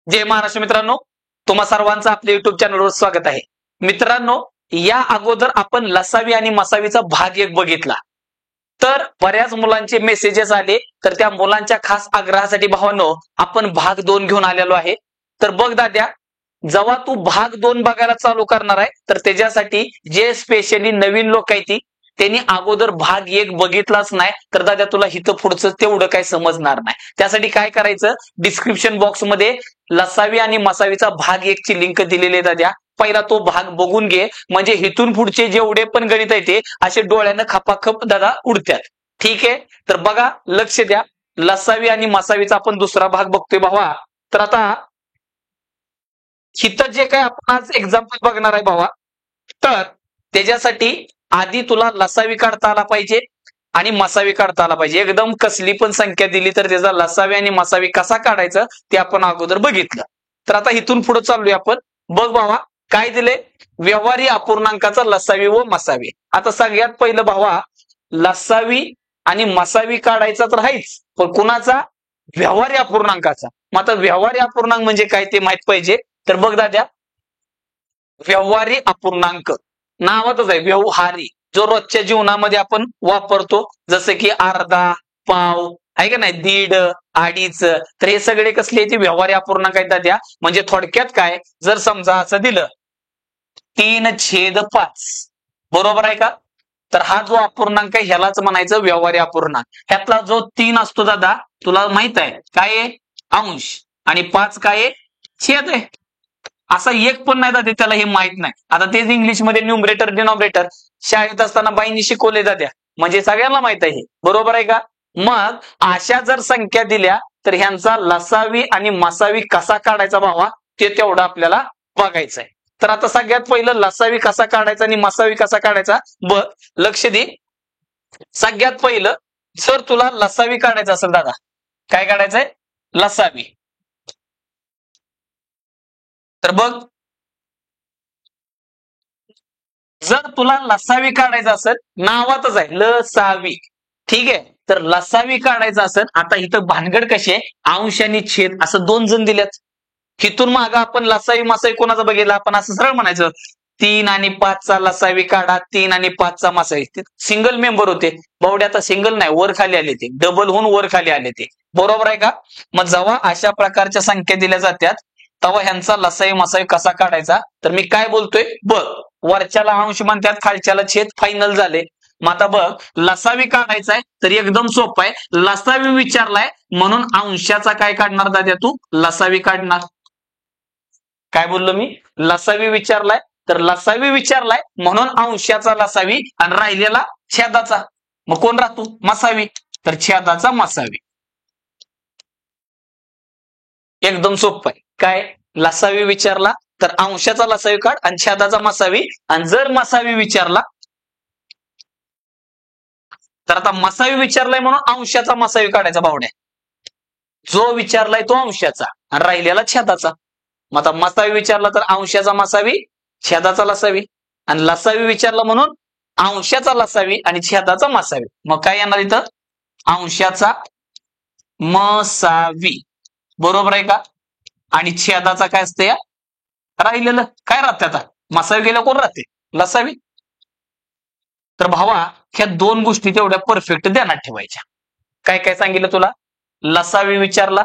जय महाराष्ट्र मित्रांनो, तुम्हा सर्वांचं आपल्या युट्यूब चॅनलवर स्वागत आहे. मित्रांनो, या अगोदर आपण लसावी आणि मसावीचा भाग 1 बघितला. तर बऱ्याच मुलांचे मेसेजेस आले, तर त्या मुलांच्या खास आग्रहासाठी भावांनो आपण भाग 2 घेऊन आलेलो आहे. तर बघ दाद्या, जेव्हा तू भाग 2 बघायला चालू करणार आहे तर त्याच्यासाठी जे स्पेशली नवीन लोक आहेत त्यांनी अगोदर भाग 1 बघितलाच नाही तर दादा तुला हिथं पुढचं तेवढं काही समजणार नाही. त्यासाठी काय करायचं, डिस्क्रिप्शन बॉक्स मध्ये लसावी आणि मसावीचा भाग 1 ची लिंक दिलेली आहे दादा. पहिला तो भाग बघून घे, म्हणजे हिथून पुढचे जेवढे पण गणित आहे ते असे डोळ्यानं खपाखप दादा उडतात. ठीक आहे, तर बघा लक्ष द्या. लसावी आणि मसावीचा आपण दुसरा भाग बघतोय भावा. तर आता हिथं जे काय आपण आज एक्झाम्पल बघणार आहे भावा, तर त्याच्यासाठी आधी तुला लसावी काढता आला पाहिजे आणि मसावी काढता आला पाहिजे. एकदम कसली पण संख्या दिली तर त्याचा लसावी आणि मसावी कसा काढायचा ते आपण अगोदर बघितलं. तर आता इथून पुढे चाललोय आपण. बघ भावा काय दिले, व्यवहारी अपूर्णांकाचा लसावी व मसावी. आता सगळ्यात पहिलं भावा लसावी आणि मसावी काढायचा तर आहेच, पण कुणाचा, व्यवहारी अपूर्णांकाचा. मग आता व्यवहारी अपूर्णांक म्हणजे काय ते माहित पाहिजे. तर बघ दाद्या, व्यवहारी अपूर्णांक नावातच आहे व्यवहारी, जो रोजच्या जीवनामध्ये आपण वापरतो, जसं की अर्धा, पाव आहे का नाही, दीड, अडीच. तर हे सगळे कसले ते व्यवहारी अपूर्णांक आहेत दाद्या. म्हणजे थोडक्यात काय, जर समजा असं दिलं 3/5, बरोबर आहे का, तर हा जो अपूर्णांक आहे ह्यालाच म्हणायचं व्यवहारी अपूर्णांक. ह्यातला जो 3 असतो दादा तुला माहित आहे काय आहे, अंश, आणि 5 काय आहे, छेद आहे. असा एक पण नाही दादा त्याला हे माहित नाही. आता तेच इंग्लिशमध्ये न्यूमरेटर डिनॉमिनेटर शाळेत असताना बाईंनी शिकवले जात्या, म्हणजे सगळ्यांना माहित आहे हे, बरोबर आहे का. मग अशा जर संख्या दिल्या तर ह्यांचा लसावी आणि मसावी कसा काढायचा भावा ते तेवढं आपल्याला बघायचं आहे. तर आता सगळ्यात पहिलं लसावी कसा काढायचा आणि मसावी कसा काढायचा बघ, लक्ष दे. सगळ्यात पहिलं जर तुला लसावी काढायचं असेल दादा, काय काढायचंय, लसावी. तर बघ, जर तुला लसावी काढायचं असेल, नावातच आहे लसावी, ठीक आहे. तर लसावी काढायचं असेल, आता इथं भानगड कशी आहे, अंश आणि छेद असं 2 जण दिल्यात. इथून माग आपण लसावी मसावी कोणाचा बघितला, आपण असं सरळ म्हणायचं 3 आणि 5 चा लसावी काढा, 3 आणि 5 चा मसावी. सिंगल मेंबर होते बावड्या, आता सिंगल नाही, वर खाली आले ते, डबल होऊन वर खाली आले ते, बरोबर आहे का. मग जेव्हा अशा प्रकारच्या संख्या दिल्या जातात तेव्हा ह्यांचा लसावी मसावी कसा काढायचा, तर मी काय बोलतोय बघ, वरच्याला अंश म्हणतात, खालच्याला छेद, फायनल झाले. मग आता बघ, लसावी काढायचा आहे तर एकदम सोपं आहे. लसावी विचारलाय म्हणून अंशाचा काय काढणार दादा, तू लसावी काढणार. काय बोललो मी, लसावी विचारलाय तर लसावी विचारलाय म्हणून अंशाचा लसावी आणि राहिलेला छेदाचा. मग कोण राहतो, मसावी, तर छेदाचा मसावी. एकदम सोपं आहे. काय, लसावी विचारला तर अंशाचा लसावी काढ आणि छेदाचा मसावी, आणि जर मसावी विचारला तर आता मसावी विचारलाय म्हणून अंशाचा मसावी काढायचा भावड्या. जो विचारलाय तो अंशाचा आणि राहिलेला छेदाचा. मग आता मसावी विचारला तर अंशाचा मसावी, छेदाचा लसावी, आणि लसावी विचारला म्हणून अंशाचा लसावी आणि छेदाचा मसावी. मग काय येणार इथं, अंशाचा मसावी, बरोबर आहे का. आणि छेदाचा काय असते, या राहिलेलं काय राहते, आता मसावी गेल्या कोण राहते, लसावी. तर भावा ह्या 2 गोष्टी तेवढ्या परफेक्ट ध्यानात ठेवायच्या. काय काय सांगितलं तुला, लसावी विचारला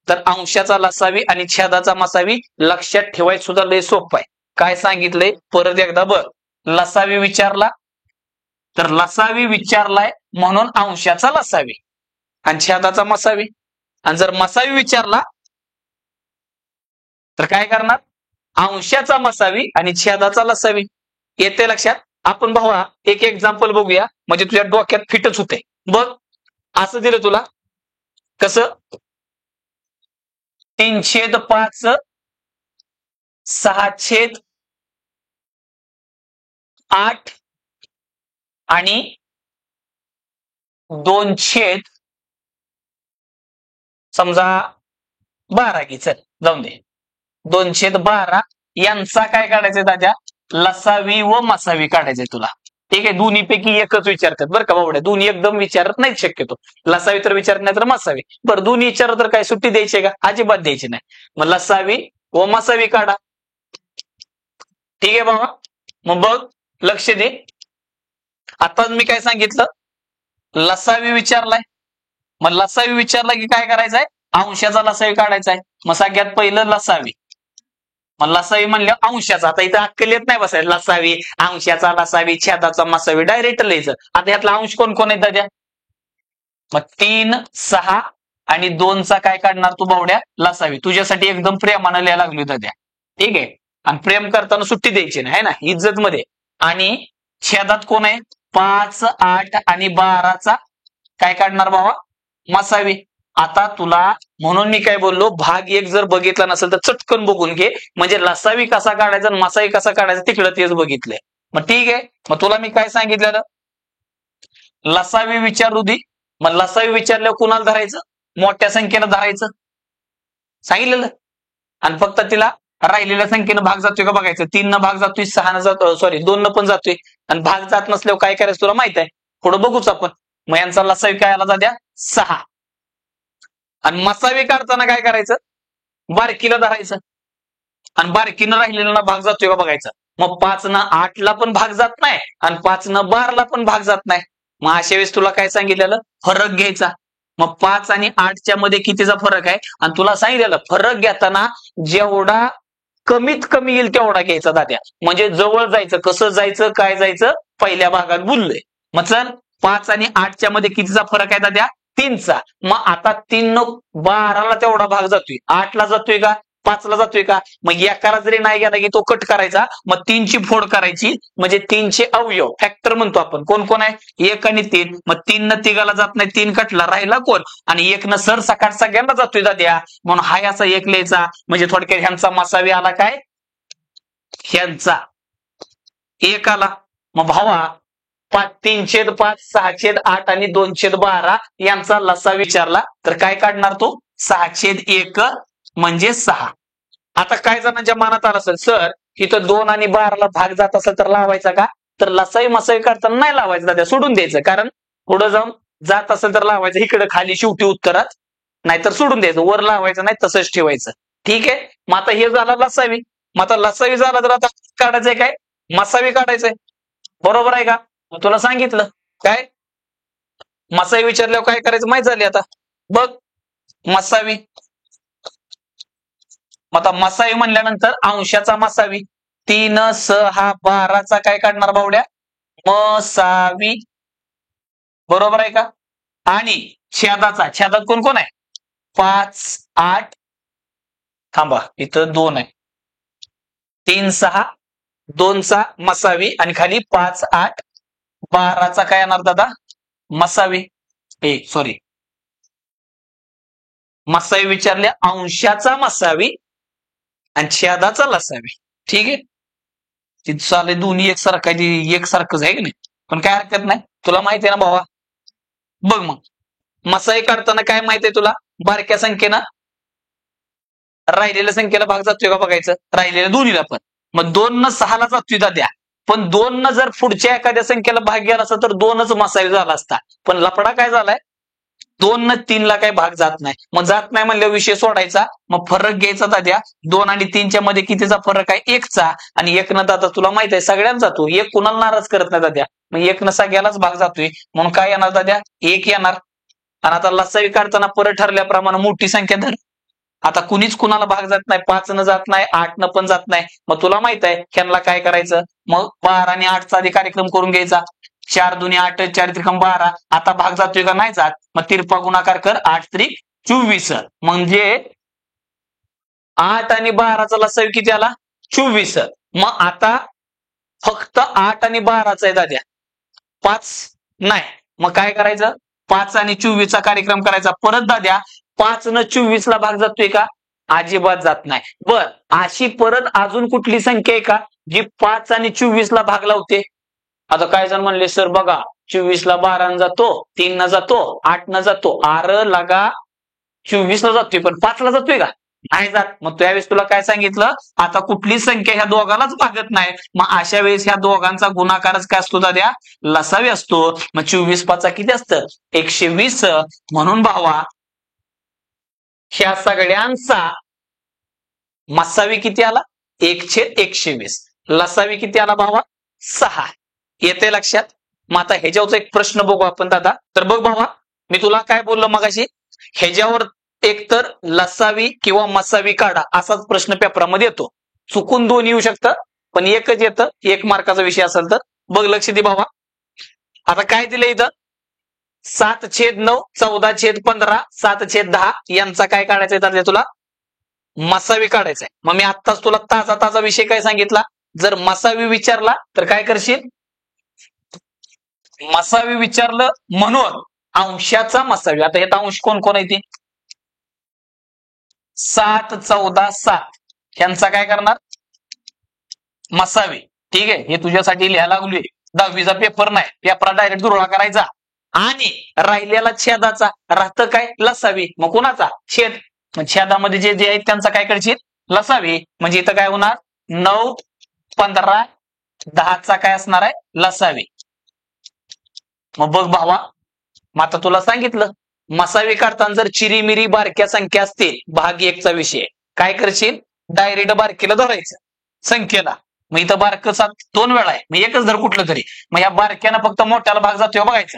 तर अंशाचा लसावी आणि छेदाचा मसावी लक्षात ठेवायचं सुद्धा लय सोपं आहे. काय सांगितलंय परत एकदा बघ, लसावी विचारला तर लसावी विचारलाय म्हणून अंशाचा लसावी आणि छेदाचा मसावी, आणि जर मसावी विचारला तर काय करणार, अंशाचा मसावी आणि छेदाचा लसावी. येते लक्षात. आपण भावा एक एक्झाम्पल बघूया, म्हणजे तुझ्या डोक्यात फिटच होते. बघ असं दिलं तुला, कसं, 3/5, 6/8 आणि 2/12 की चल जाऊन दे, 2/12 यांचा काय काढायचंय दादा, लसावी व मसावी काढायचंय तुला. ठीक आहे, दोन्हीपैकी एकच विचारतात बरं का बावड्या, दोन्ही एकदम विचारत नाहीत शक्यतो. लसावी तर विचारत नाही तर मसावी. बरं दोन्ही विचारत तर काय सुट्टी द्यायची का? अजिबात द्यायची नाही. मग लसावी व मसावी काढा. ठीक आहे बाबा, मग बघ लक्ष दे. आता मी काय सांगितलं, लसावी विचारलाय. मग लसावी विचारला की काय करायचंय, अंशाचा लसावी काढायचा आहे. मग सगळ्यात पहिलं लसावी. मग लसावी म्हणलं अंशाचा. आता इथं अक्कल येत नाही बसायला, लसावी अंशाचा लसावी छेदाचा मसावी डायरेक्ट लिहायचं. आता यातला अंश कोण कोण आहेत दाद्या? मग 3, 6 आणि 2चा काय काढणार तू बावड्या? लसावी. तुझ्यासाठी एकदम प्रेमानं लिहायला लागलो दाद्या. ठीक आहे, आणि प्रेम करताना सुट्टी द्यायची नाही है ना, इज्जत मध्ये. आणि छेदात कोण आहे? 5, 8 आणि 12चा काय काढणार बाबा? मसावी. आता तुला म्हणून मी काय बोललो, भाग 1 जर बघितला नसेल तर चटकन बघून घे, म्हणजे लसावी कसा काढायचा आणि मसावी कसा काढायचा तिकडं तेच बघितलंय. मग ठीक आहे, मग तुला मी काय सांगितलेलं, लसावी विचारू दे. मग लसावी विचारल्यावर कुणाला धरायचं? मोठ्या संख्येनं धरायचं सांगितलेलं. आणि फक्त तिला राहिलेल्या संख्येनं भाग जातोय का बघायचं. 3 न भाग जातोय, 6 न जातो, सॉरी 2 न पण जातोय. आणि भाग जात नसल्यावर काय करायचं तुला माहित आहे, पुढं बघूच आपण. मग यांचा लसावी काय आला द्या? 6. आणि मसावी काढताना काय करायचं, बारकीला धरायचं आणि बारकीनं राहिलेला भाग जातोय का बघायचा. मग 5 न 8ला पण भाग जात नाही आणि 5 न 12ला पण भाग जात नाही. मग अशा वेळेस तुला काय सांगितलेलं, फरक घ्यायचा. मग 5 आणि 8च्या मध्ये कितीचा फरक आहे, आणि तुला सांगितलेलं फरक घेताना जेवढा कमीत कमी येईल तेवढा घ्यायचा दाद्या. म्हणजे जवळ जायचं, कसं जायचं काय जायचं पहिल्या भागात बोललोय. मग चल 5 आणि 8च्या मध्ये कितीचा फरक आहे दाद्या? 3चा. मग आता 3 न 12ला तेवढा भाग जातोय, 8ला जातोय का 5ला जातोय का? मग एकाला जरी नाही गेला की तो कट करायचा. मग 3ची फोड करायची, म्हणजे 3चे अवयव फॅक्टर म्हणतो आपण. कोण कोण आहे? 1 आणि 3. मग 3 न तिघाला जात नाही, 3 कटला राहिला कोण? आणि 1 न सर सकाळ सगळ्यांना जातोय दाद्या. म्हणून हा याचा 1 लिहायचा. म्हणजे थोडक्यात ह्यांचा मसावी आला काय? ह्यांचा 1 आला. मग भावा 3/5, 6/8 आणि 2/12 यांचा लसा विचारला तर काय काढणार तो? 6/1 म्हणजे 6. आता काय जणांच्या मनात आलं असेल, सर इथं 2 आणि 12ला भाग जात असेल तर लावायचा का? तर लसावी मसावी काढताना नाही लावायचं दादा, सोडून द्यायचं. कारण पुढे जाऊन जात असेल तर लावायचं, इकडे खाली शेवटी उत्तरात, नाहीतर सोडून द्यायचं. वर लावायचं नाही, तसंच ठेवायचं. ठीक आहे, मग आता हे झालं लसावी. मग आता लसावी झाला तर आता काढायचंय काय? मसावी काढायचंय. बरोबर आहे का? तुला सांगितलं काय, मसावी विचारल्यावर काय करायचं माहित झाली. आता बघ मसावी. मग आता मसावी म्हणल्यानंतर अंशाचा मसावी. 3, 6, 12चा काय काढणार बावड्या? मसावी. बरोबर आहे का? आणि छेदाचा, छेदात कोण कोण आहे? 5, 8, थांबा इथं 2 आहे. 3, 6, 2चा मसावी आणि खाली 5, 8, 12चा काय येणार दादा? मसावी. सॉरी, मसावी विचारल्या अंशाचा मसावी आणि छेदाचा लसावी. ठीक आहे, ती चालेल दोन्ही एकसारखंच आहे की नाही, पण काय हरकत नाही. तुला माहिती आहे ना भावा. बघ मग मसावी काढताना काय माहिती आहे तुला? बारक्या संख्येनं राहिलेल्या संख्येला भाग जातोय का बघायचं, राहिलेल्या दोन्हीला पण. मग 2 न 6ला जातोय दाद्या, पण 2 न जर पुढच्या एखाद्या संख्येला भाग गेला असता तर 2च मसावी झाला असता. पण लफडा काय झालाय, 2 न 3ला काही भाग जात नाही. मग जात नाही म्हणल्यावर विषय सोडायचा. मग फरक घ्यायचा दाद्या. 2 आणि 3च्या मध्ये कितीचा फरक आहे? 1चा. आणि 1 न दादा तुला माहित आहे सगळ्यांना जातो, 1 कुणाला नाराज करत नाही दाद्या. मग 1 न सगळ्यालाच भाग जातोय, म्हणून काय येणार दाद्या? 1 येणार. आणि आता लसावी काढताना परत ठरल्याप्रमाणे मोठी संख्या धर. आता कुणीच कुणाला भाग जात नाही, 5 न जात नाही, 8 न पण जात नाही. मग तुला माहित आहे ह्यांना काय करायचं, मग 12 आणि 8चा आधी कार्यक्रम करून घ्यायचा. 4 दुनी 8, 4 त्रिकम 12. आता भाग जातोय का नाही जात, मग तिरपा गुणाकार कर. 8 त्रिक 24. म्हणजे 8 आणि 12चा लसावी किती आला? 24. मग आता फक्त 8 आणि 12चा आहे दाद्या, 5 नाही. मग काय करायचं, 5 आणि 24चा कार्यक्रम करायचा. परत दाद्या 5 न 24ला भाग जातोय का? अजिबात जात नाही. बर, अशी परत अजून कुठली संख्या आहे का जी 5 आणि 24ला भाग लावते? आता काय जण म्हणले, सर बघा 24ला 12 जातो, 3 न जातो, 8 न जातो. आर लगा 24ला जातोय पण 5ला जातोय का? नाही जात. मग त्यावेळेस तुला काय सांगितलं, आता कुठली संख्या ह्या दोघालाच भागत नाही, मग अशा वेळेस ह्या दोघांचा गुणाकारच काय असतो दाद्या, लसावी असतो. मग 24×5 किती असतं, 120. म्हणून भावा ह्या सगळ्यांचा मसावी किती आला, 1/120. लसावी किती आला भावा, 6. येते लक्षात. मग आता ह्याच्यावरचा एक प्रश्न बघू आपण दादा. तर बघ भावा, मी तुला काय बोललो मगाशी, ह्याच्यावर एकतर लसावी किंवा मसावी काढा असाच प्रश्न पेपरामध्ये येतो. चुकून दोन येऊ शकतं, पण एकच येतं, 1 मार्काचा विषय असेल तर. बघ लक्ष दे भावा. आता काय दिलं इथं, 7/9, 14/15, 7/10 यांचा काय काढायचा आहे तुला, मसावी काढायचा आहे. मग मी आत्ताच तुला ताजा ताजा विषय काय सांगितला, जर मसावी विचारला तर काय करशील, मसावी विचारलं म्हणून अंशाचा मसावी. आता यात अंश कोण कोण आहे ते, 7, 14, 7 यांचा काय करणार, मसावी. ठीक आहे, हे तुझ्यासाठी लिहायला लागलोय, 10वीचा पेपर नाही, पेपरा डायरेक्ट दुरळा करायचा. आणि राहिलेला छेदाचा राहतं काय, लसावी. मग कोणाचा, छेद. मग छेदामध्ये जे जे आहेत त्यांचा काय करशील, लसावी. म्हणजे इथं काय होणार, 9, 15, 10चा काय असणार आहे, लसावी. मग बघ भावा, मग आता तुला सांगितलं मसावी काढताना जर चिरीमिरी बारक्या संख्या असतील, भाग 1चा विषय, काय करशील, डायरेक्ट बारकीला धरायचं संख्येला. मग इथं बारक 7 2 वेळा आहे, मग एकच धर कुठलं तरी. मग ह्या बारक्यानं फक्त मोठ्याला भाग जातोय बघायचं,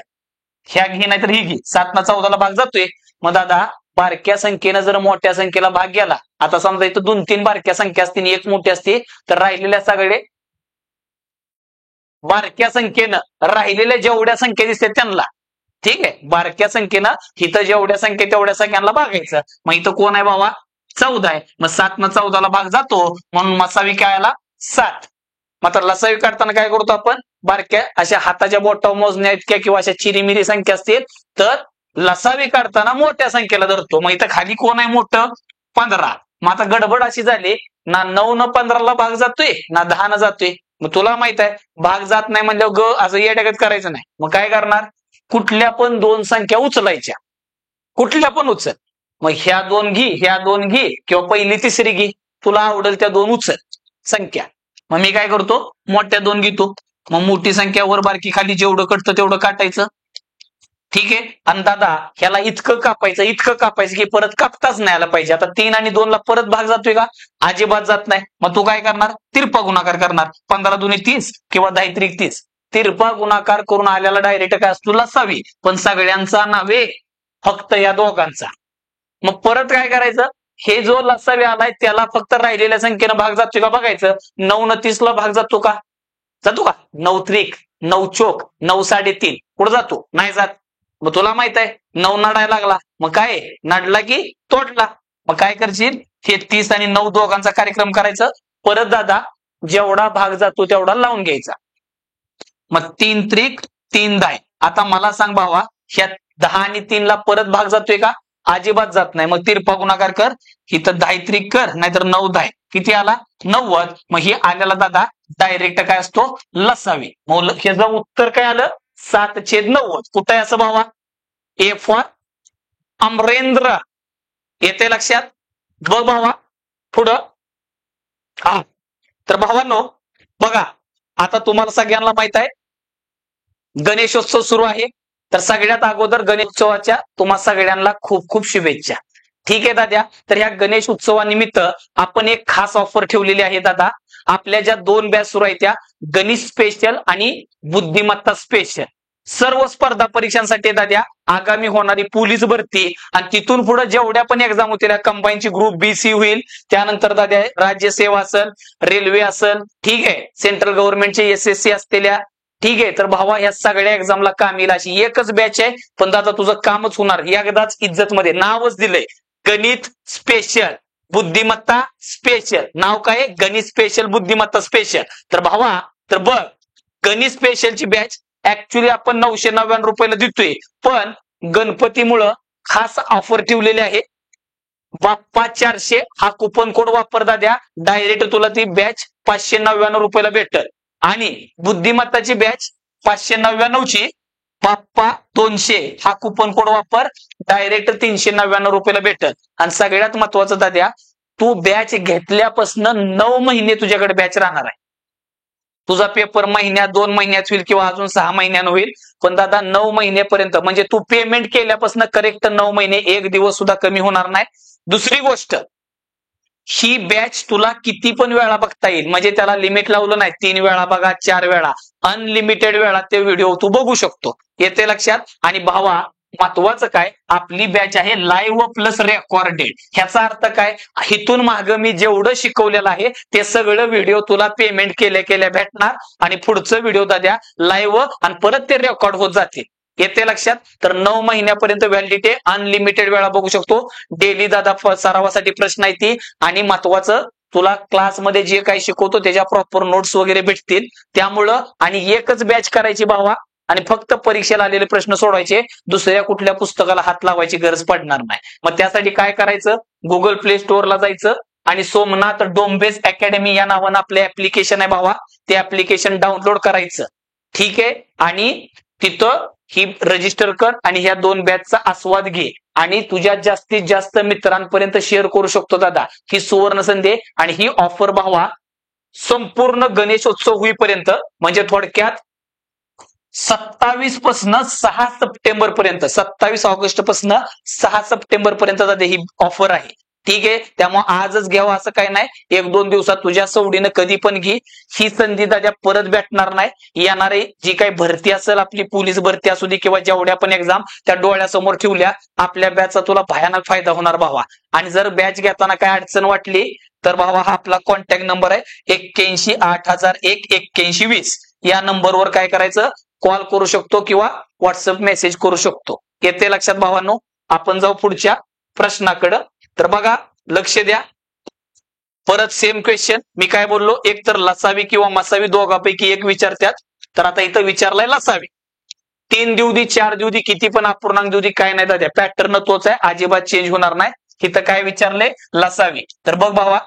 ह्या घे नाही तर ही घे, 7 न 14ला भाग जातोय. मग दादा बारक्या संख्येनं जर मोठ्या संख्येला भाग गेला, आता समजा इथं 2-3 बारक्या संख्या असतील, एक मोठी असते, तर राहिलेल्या सगळे बारक्या संख्येनं राहिलेल्या जेवढ्या संख्या दिसतात त्यांना, ठीक आहे, बारक्या संख्येनं इथं जेवढ्या संख्या तेवढ्या संख्यांना भागायचं. मग इथं कोण आहे बाबा, 14 आहे. मग 7 न 14ला भाग जातो, म्हणून मसावी काय आला, 7. मात्र लसावी काढताना काय करतो आपण, बारक्या अशा हाताच्या बोटावर मोजण्या इतक्या किंवा अशा चिरीमिरी संख्या असतील तर लसावी काढताना मोठ्या संख्येला धरतो. मग इथं खाली कोण आहे मोठं, 15. मग आता गडबड अशी झाली ना, 9 न 15ला भाग जातोय ना 10 न जातोय. मग तुला माहित आहे भाग जात नाही म्हणजे ग असं येड्यागत करायचं नाही. मग काय करणार, कुठल्या पण 2 संख्या उचलायच्या, कुठल्या पण उचल. मग ह्या 2 घे, ह्या 2 घे, किंवा पहिली तिसरी घे, तुला आवडेल त्या 2 उचल संख्या. मग मी काय करतो, मोठ्या 2 घेतो. मग मोठी संख्या वर बारकी खाली जेवढं कटतं तेवढं काटायचं. ठीक आहे. आणि दादा ह्याला इतकं कापायचं की परत कापताच नाही आला पाहिजे. आता 3 आणि 2ला परत भाग जातोय का, अजिबात जात नाही. मग तू काय करणार, तिरपा गुणाकार करणार. 15 दुनी 30 किंवा 10 त्रिक 30. तिरपा गुणाकार करून आल्याला डायरेक्ट काय असतो, लसावी. पण सगळ्यांचा नव्हे, फक्त या दोघांचा. मग परत काय करायचं, हे जो लसावी आलाय त्याला फक्त राहिलेल्या संख्येनं भाग जातोय का बघायचं. 9 न 30ला भाग जातो का, 9 त्रिक 9 चोक 9 3.5 पुढे जातो, नाही जात. मग तुला माहित आहे 9 नडायला लागला, मग काय नडला की तोडला. मग काय करशील, हे 30 आणि 9 दोघांचा कार्यक्रम करायचं. परत दादा जेवढा भाग जातो तेवढा लावून घ्यायचा. मग 3 त्रिक 3 10. आता मला सांग भावा, ह्या 10 आणि 3ला परत भाग जातोय का, अजिबात जात नाही. मग तिरपा गुणाकार कर, इथं 10 त्रिक कर, नाहीतर 9 10 किती आला, 90. मग हे आल्याला दादा डायरेक्ट काय असतो, लसावी. मग ह्याचं उत्तर काय आलं, 7/90. कुठं आहे असं भावा, ए फॉर अमरेंद्र. येते लक्षात. बघ भावा पुढं. हा तर भावांनो बघा, आता तुम्हाला सगळ्यांना माहित आहे गणेशोत्सव सुरू आहे. तर सगळ्यात अगोदर गणेशोत्सवाच्या तुम्हा सगळ्यांना खूप खूप शुभेच्छा. ठीक आहे दादा. तर ह्या गणेश उत्सवानिमित्त आपण एक खास ऑफर ठेवलेली आहे दादा. आपल्या ज्या 2 बॅच सुरू आहेत त्या गणित स्पेशल आणि बुद्धिमत्ता स्पेशल, सर्व स्पर्धा परीक्षांसाठी दादा आगामी होणारी पोलीस भरती आणि तिथून पुढे जेवढ्या पण एक्झाम होतील, कंबाईनची ग्रुप BC होईल, त्यानंतर दादा राज्यसेवा असेल, रेल्वे असेल, ठीक आहे, सेंट्रल गव्हर्नमेंटचे SSC असलेल्या, ठीक आहे. तर भावा या सगळ्या एक्झामला काम येईल अशी एकच बॅच आहे. पण दादा तुझं कामच होणार एकदाच इज्जत मध्ये. नावच दिलंय गणित स्पेशल बुद्धिमत्ता स्पेशल. नाव काय, गणित स्पेशल बुद्धिमत्ता स्पेशल. तर भावा तर बघ, गणित स्पेशलची बॅच ऍक्च्युली आपण 999 रुपयाला देतोय, पण गणपतीमुळं खास ऑफर ठेवलेली आहे. बाप्पा 400 हा कुपन कोड वापर दाद्या, डायरेक्ट तुला ती बॅच 599 रुपयाला भेटल. आणि बुद्धिमत्ताची बॅच 599ची बाप्पा 200 हा कुपन कोड वापर, डायरेक्ट 399 रुपयाला भेटल. आणि सगळ्यात महत्वाचं दाद्या, तू बॅच घेतल्यापासून 9 महिने तुझ्याकडे बॅच राहणार आहे. तुझा पेपर महिन्यात 2 महिन्यात होईल किंवा अजून 6 महिन्यानं होईल, पण दादा 9 महिनेपर्यंत म्हणजे तू पेमेंट केल्यापासून करेक्ट 9 महिने, एक दिवस सुद्धा कमी होणार नाही. दुसरी गोष्ट, ही बॅच तुला किती पण वेळा बघता येईल, म्हणजे त्याला लिमिट लावलं नाही. 3 वेळा बघा, 4 वेळा, अनलिमिटेड वेळा ते व्हिडिओ तू बघू शकतो. येते लक्षात? आणि भावा महत्वाचं काय, आपली बॅच आहे लाईव्ह प्लस रेकॉर्डेड. ह्याचा अर्थ काय, इथून माग मी जेवढं शिकवलेलं आहे ते सगळं व्हिडिओ तुला पेमेंट केल्या केल्या भेटणार आणि पुढचं व्हिडिओ दाद्या लाईव्ह आणि परत ते रेकॉर्ड होत जाते. येते लक्षात? तर 9 महिन्यापर्यंत व्हॅलिडिटी, अनलिमिटेड वेळा बघू शकतो. डेली दादा सरावासाठी प्रश्न आहे ती, आणि महत्वाचं तुला क्लासमध्ये जे काही शिकवतो त्याच्या प्रॉपर नोट्स वगैरे भेटतील. त्यामुळं आणि एकच बॅच करायची भावा, आणि फक्त परीक्षेला आलेले प्रश्न सोडवायचे, दुसऱ्या कुठल्या पुस्तकाला हात लावायची गरज पडणार नाही. मग त्यासाठी काय करायचं, गुगल प्ले स्टोअरला जायचं आणि सोमनाथ डोंबेज अकॅडमी या नावानं आपलं ऍप्लिकेशन आहे भावा, ते ऍप्लिकेशन डाउनलोड करायचं. ठीक आहे? आणि तिथं ही रजिस्टर कर आणि ह्या 2 बॅचचा आस्वाद घे आणि तुझ्या जास्तीत जास्त मित्रांपर्यंत शेअर करू शकतो दादा. ही सुवर्ण संधी आहे आणि ही ऑफर भावा संपूर्ण गणेशोत्सव होईपर्यंत, म्हणजे थोडक्यात 27 पासून 6 सप्टेंबर पर्यंत, 27 ऑगस्ट पासून 6 सप्टेंबर पर्यंत ही ऑफर आहे. ठीक आहे? त्यामुळे आजच घ्यावं असं काही नाही, 1-2 दिवसात तुझ्या सवडीनं कधी पण घे. ही संधी दादा परत भेटणार नाही. येणारी जी काही भरती असेल, आपली पोलीस भरती असू दे किंवा जेवढ्या पण एक्झाम, त्या डोळ्यासमोर ठेवल्या, आपल्या बॅचचा तुला भयानक फायदा होणार भावा. आणि जर बॅच घेताना काय अडचण वाटली तर भावा हा आपला कॉन्टॅक्ट नंबर आहे 81 8001 8120. या नंबरवर काय करायचं, कॉल करू शकतो किंवा व्हॉट्सअप मेसेज करू शकतो. येते लक्षात भावांनो? आपण जाऊ पुढच्या प्रश्नाकडं. तर बघा, लक्ष द्या. परत सेम क्वेश्चन. मी काय बोललो, एक तर लसावी किंवा मसावी दोघांपैकी एक विचारतात. तर आता इथं विचारलाय लसावी. 3 देऊ दे, 4 देऊ दे, किती पण अपूर्णांक देऊ दे, काय नाही दादा, पॅटर्न तोच आहे, अजिबात चेंज होणार नाही. इथं काय विचारले, लसावी. तर बघ भावा,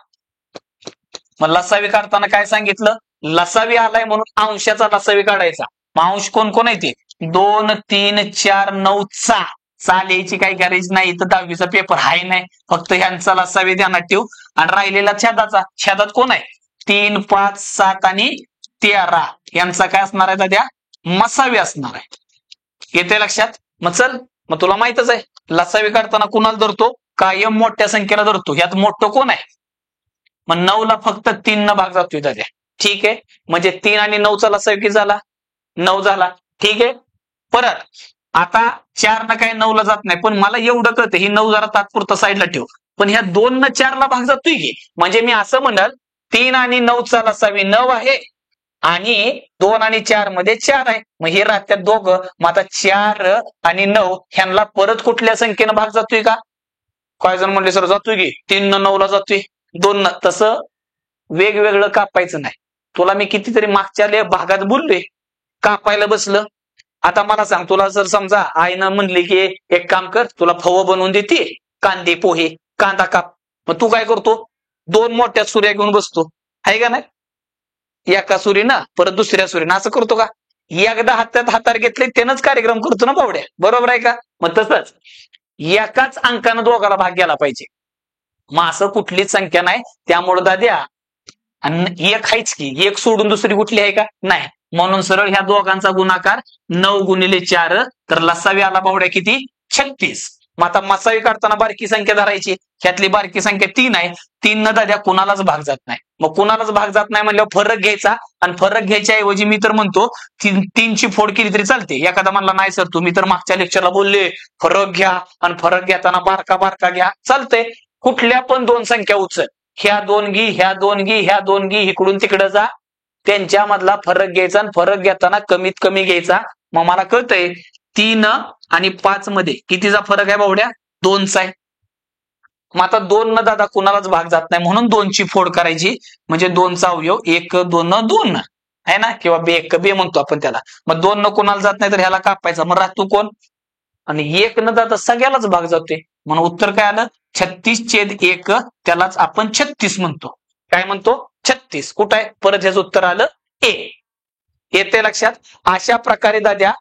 मग लसावी काढताना काय सांगितलं, लसावी आलाय म्हणून अंशाचा लसावी काढायचा. अंश कोण कोण आहे ते, 2 3 4 9 चा लिहायची काही गरज नाही. इथं 10वीचा पेपर आहे नाही, फक्त ह्यांचा लसावी ध्यानात ठेवू. आणि राहिलेला छेदाचा, छेदात कोण आहे, 3 5 7 आणि 13 यांचा काय असणार आहे दाद्या, मसावी असणार आहे. येते लक्षात? मग चल, मग तुला माहितच आहे लसावी काढताना कुणाला धरतो, कायम मोठ्या संख्येला धरतो. यात मोठं कोण आहे, मग 9 ला फक्त 3 न भाग जातोय दाद्या. ठीक आहे? म्हणजे 3 आणि 9चा लसावी किती झाला, 9 झाला. ठीक आहे? परत आता 4 न काय 9 ला जात नाही, पण मला एवढं कळतं, ही 9 जरा तात्पुरता साईडला ठेव, पण ह्या 2 न 4 ला भाग जातोय की, म्हणजे मी असं म्हणल 3 आणि 9चा लसावी 9 आहे आणि 2 आणि 4 मध्ये 4 आहे. मग हे राहत्यात दोघं. मग आता 4 आणि 9 ह्यांना परत कुठल्या संख्येनं भाग जातोय का, काय जण म्हणले सर जातोय की 3 न 9 ला जातोय, 2 न. तसं वेगवेगळं कापायचं नाही. तुला मी कितीतरी मागच्या भागात बोललोय, कापायला बसलं. आता मला सांग, तुला जर समजा आईनं म्हणली की एक काम कर, तुला फव बनवून देते, कांदे पोहे, कांदा काप, मग तू काय करतो, 2 मोठ्या सुऱ्या घेऊन बसतो, आहे का नाही, एका सुरीनं परत दुसऱ्या सुरीनं, असं करतो का, एकदा हातात घेतले त्यानंच कार्यक्रम करतो ना बावड्या, बरोबर आहे का? मग तसंच एकाच अंकानं दोघाला भाग गेला पाहिजे. मग असं कुठलीच संख्या नाही. त्यामुळे दाद्या, आणि एक आहेच की, एक सोडून दुसरी कुठली आहे का, नाही. म्हणून सरळ ह्या दोघांचा गुणाकार 9 गुणिले 4, तर लसावी आला बावड्या किती, 36. मग आता मसावी काढताना बारकी संख्या धरायची, ह्यातली बारकी संख्या 3 आहे. 3 न दाद्या कुणालाच भाग जात नाही. मग कुणालाच भाग जात नाही म्हणल्यावर फरक घ्यायचा, आणि फरक घ्यायच्या ऐवजी मी तर म्हणतो 3ची फोड केली तरी चालते. एखादा म्हणला नाही सर तुम्ही तर मागच्या लेक्चरला बोलले फरक घ्या, आणि फरक घेताना बारका बारका घ्या, चालतंय. कुठल्या पण 2 संख्या उचल, ह्या 2 घी, ह्या 2 घी, ह्या 2 घी, इकडून तिकडे जा, त्यांच्यामधला फरक घ्यायचा आणि फरक घेताना कमीत कमी घ्यायचा. मग मला कळतंय 3 आणि 5 मध्ये कितीचा फरक आहे बावड्या, 2चा आहे. मग आता 2 न दादा कुणालाच भाग जात नाही, म्हणून 2ची फोड करायची, म्हणजे 2चा अवयव 1 2 2 आहे ना, किंवा बे म्हणतो आपण त्याला. मग 2 न कुणाला जात नाही तर ह्याला कापायचा, मग राहतो कोण, आणि 1 न दादा सगळ्यालाच भाग जातोय. म्हणून उत्तर काय आलं, 36/1, त्यालाच आपण 36 म्हणतो. काय म्हणतो, 36. कुठं आहे, परत ह्याचं उत्तर आलं ए. येते लक्षात? अशा प्रकारे दाद्या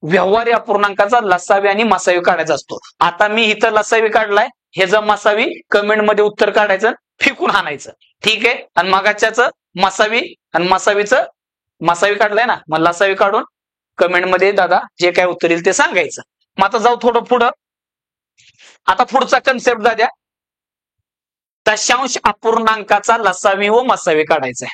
व्यवहारी अपूर्णांकाचा लसावी आणि मसावी काढायचा असतो. आता मी इथं लसावी काढलाय, ह्याचा मसावी कमेंट मध्ये उत्तर काढायचं, फेकून आणायचं. ठीक आहे. आणि मगाच्याच मसावी आणि मसावी काढलाय ना, मग लसावी काढून कमेंट मध्ये दादा जे काय उत्तर येईल ते सांगायचं. मग आता जाऊ थोडं पुढं. आता पुढचा कन्सेप्ट दाद्या, दशांश अपूर्णांकाचा लसावी व मसावी काढायचा आहे.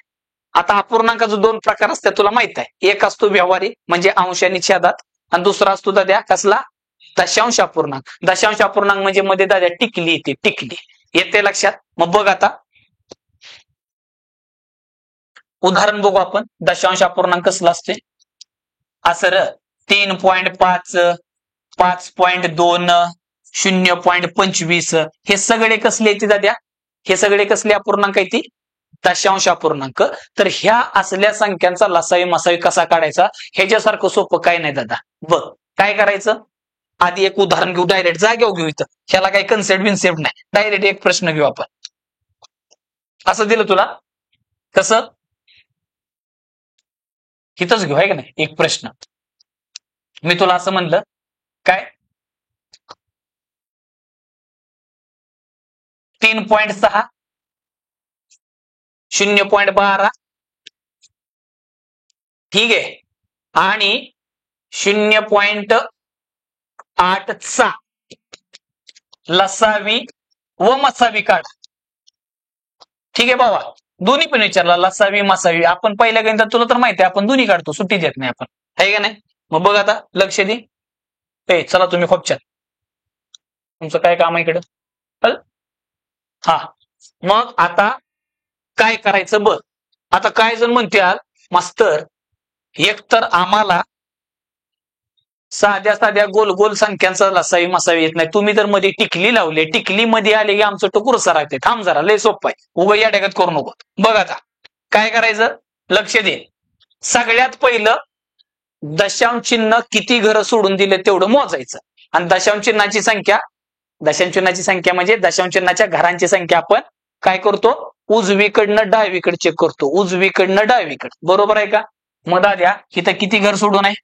आता अपूर्णांकाचे दोन प्रकार असतात तुला माहित आहे. एक असतो व्यवहारी म्हणजे अंश आणि छेदात, आणि दुसरा असतो दाद्या कसला, दशांश अपूर्णांक. दशांश अपूर्णांक म्हणजे मध्ये दाद्या टिकली येते, टिकली येते लक्षात. मग बघ आता उदाहरण बघू आपण. दशांश अपूर्णांक कसला असते असं 3.5 5.2 0.25 हे सगळे कसले येते दाद्या, हे सगळे कसले अपूर्णांक आहेत, दशांश अपूर्णांक. तर ह्या असल्या संख्यांचा लसावी मसावी कसा काढायचा, ह्याच्यासारखं सोपं काय नाही दादा. बघ काय करायचं, आधी एक उदाहरण घेऊ, डायरेक्ट जागेवर घेऊ. इथं ह्याला काही कन्सेप्ट बिन्सेप्ट नाही, डायरेक्ट एक प्रश्न घेऊ आपण. असं दिलं तुला कसं, इथंच घेऊ आहे का नाही एक प्रश्न. मी तुला असं म्हणलं काय, 3.6 0.12 ठीक आहे आणि 0.8चा लसावी व मसावी काढ. ठीक आहे बाबा, दोन्ही पण विचारला लसावी मसावी. आपण पहिल्या गणितात तुला तर माहिती आहे आपण दोन्ही काढतो, सुट्टी देत नाही आपण, आहे का नाही. मग बघ आता लक्ष दे. चला तुम्ही खोपच्यात, तुमचं काय काम आहे इकडं. हा मग आता काय करायचं बघ. आता काय जण म्हणतात मास्तर एक तर आम्हाला साध्या साध्या गोल गोल संख्यांचा लसावी मसावी येत नाही, तुम्ही तर मध्ये टिकली लावले, टिकली मध्ये आले की आमचं टुकुर सरायचे. थांब जरा, लय सोपं आहे, उभं या डेगात करू नको. बघ आता काय करायचं, लक्ष दे. सगळ्यात पहिलं दशांश चिन्ह किती घर सोडून दिले तेवढं मोजायचं. आणि दशांश चिन्हाची संख्या म्हणजे दशांश चिन्हाच्या घरांची संख्या आपण काय करतो, उजवीकडनं डावीकडे चेक करतो, उजवीकडनं डावीकडे. बरोबर आहे का. मग दाद्या इथं किती घर सोडून आहे,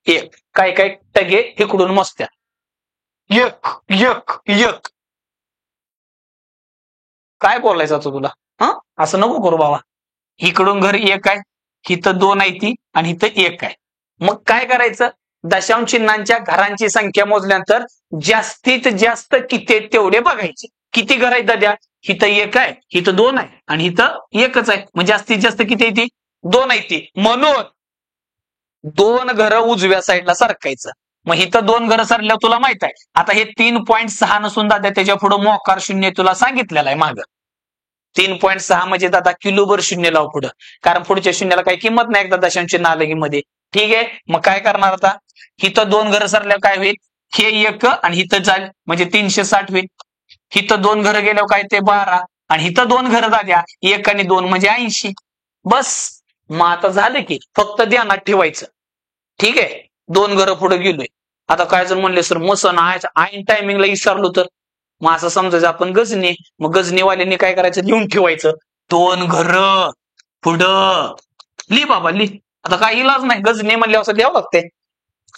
एक. काय काय टगे इकडून मोजत्या, एक एक एक. काय बोलायचं होतं तुला, असं नको करू बाबा. इकडून घर एक आहे, इथं दोन आहे ती, आणि इथं एक आहे. मग काय करायचं, दशांश चिन्हांच्या घरांची संख्या मोजल्यानंतर जास्तीत जास्त किती तेवढे बघायचे. किती घर आहेत दाद्या, इथं एक आहे, इथं दोन आहे, आणि इथं एकच आहे. मग जास्तीत जास्त किती आहे ती, दोन आहे ती. म्हणून दोन घरं उजव्या साईडला सरकायचं. मग इथं दोन घरं सरल्यावर तुला माहित आहे आता हे 3.6 नसून दादा त्याच्या पुढे मोकार शून्य तुला सांगितलेलं आहे मागं. 3.6 म्हणजे दादा किलोभर शून्य लाव पुढं, कारण पुढच्या शून्याला काही किंमत नाही एकदा दशांश चिन्ह आलं की मध्ये. ठीक आहे. मग काय करणार आता, इथं दोन घरं सरल्यावर काय होईल, हे एक आणि इथं जाईल म्हणजे 360 होईल. इथं दोन घरं गेल्यावर काय ते 12, आणि इथं दोन घरं दाद्या 1 आणि 2 म्हणजे 80. बस. मग आता झालं की फक्त ध्यानात ठेवायचं. ठीक आहे. दोन घरं पुढे गेलोय. आता काय जर म्हणले सर मसन आईन टायमिंगला विसरलो तर, मग असं समजायचं आपण गजनी. मग गजनीवाल्यांनी काय करायचं, लिहून ठेवायचं दोन घरं पुढं. लिह बाबा लिह, आता काय इलाज नाही, गजनी म्हणले असं लिहावं लागते.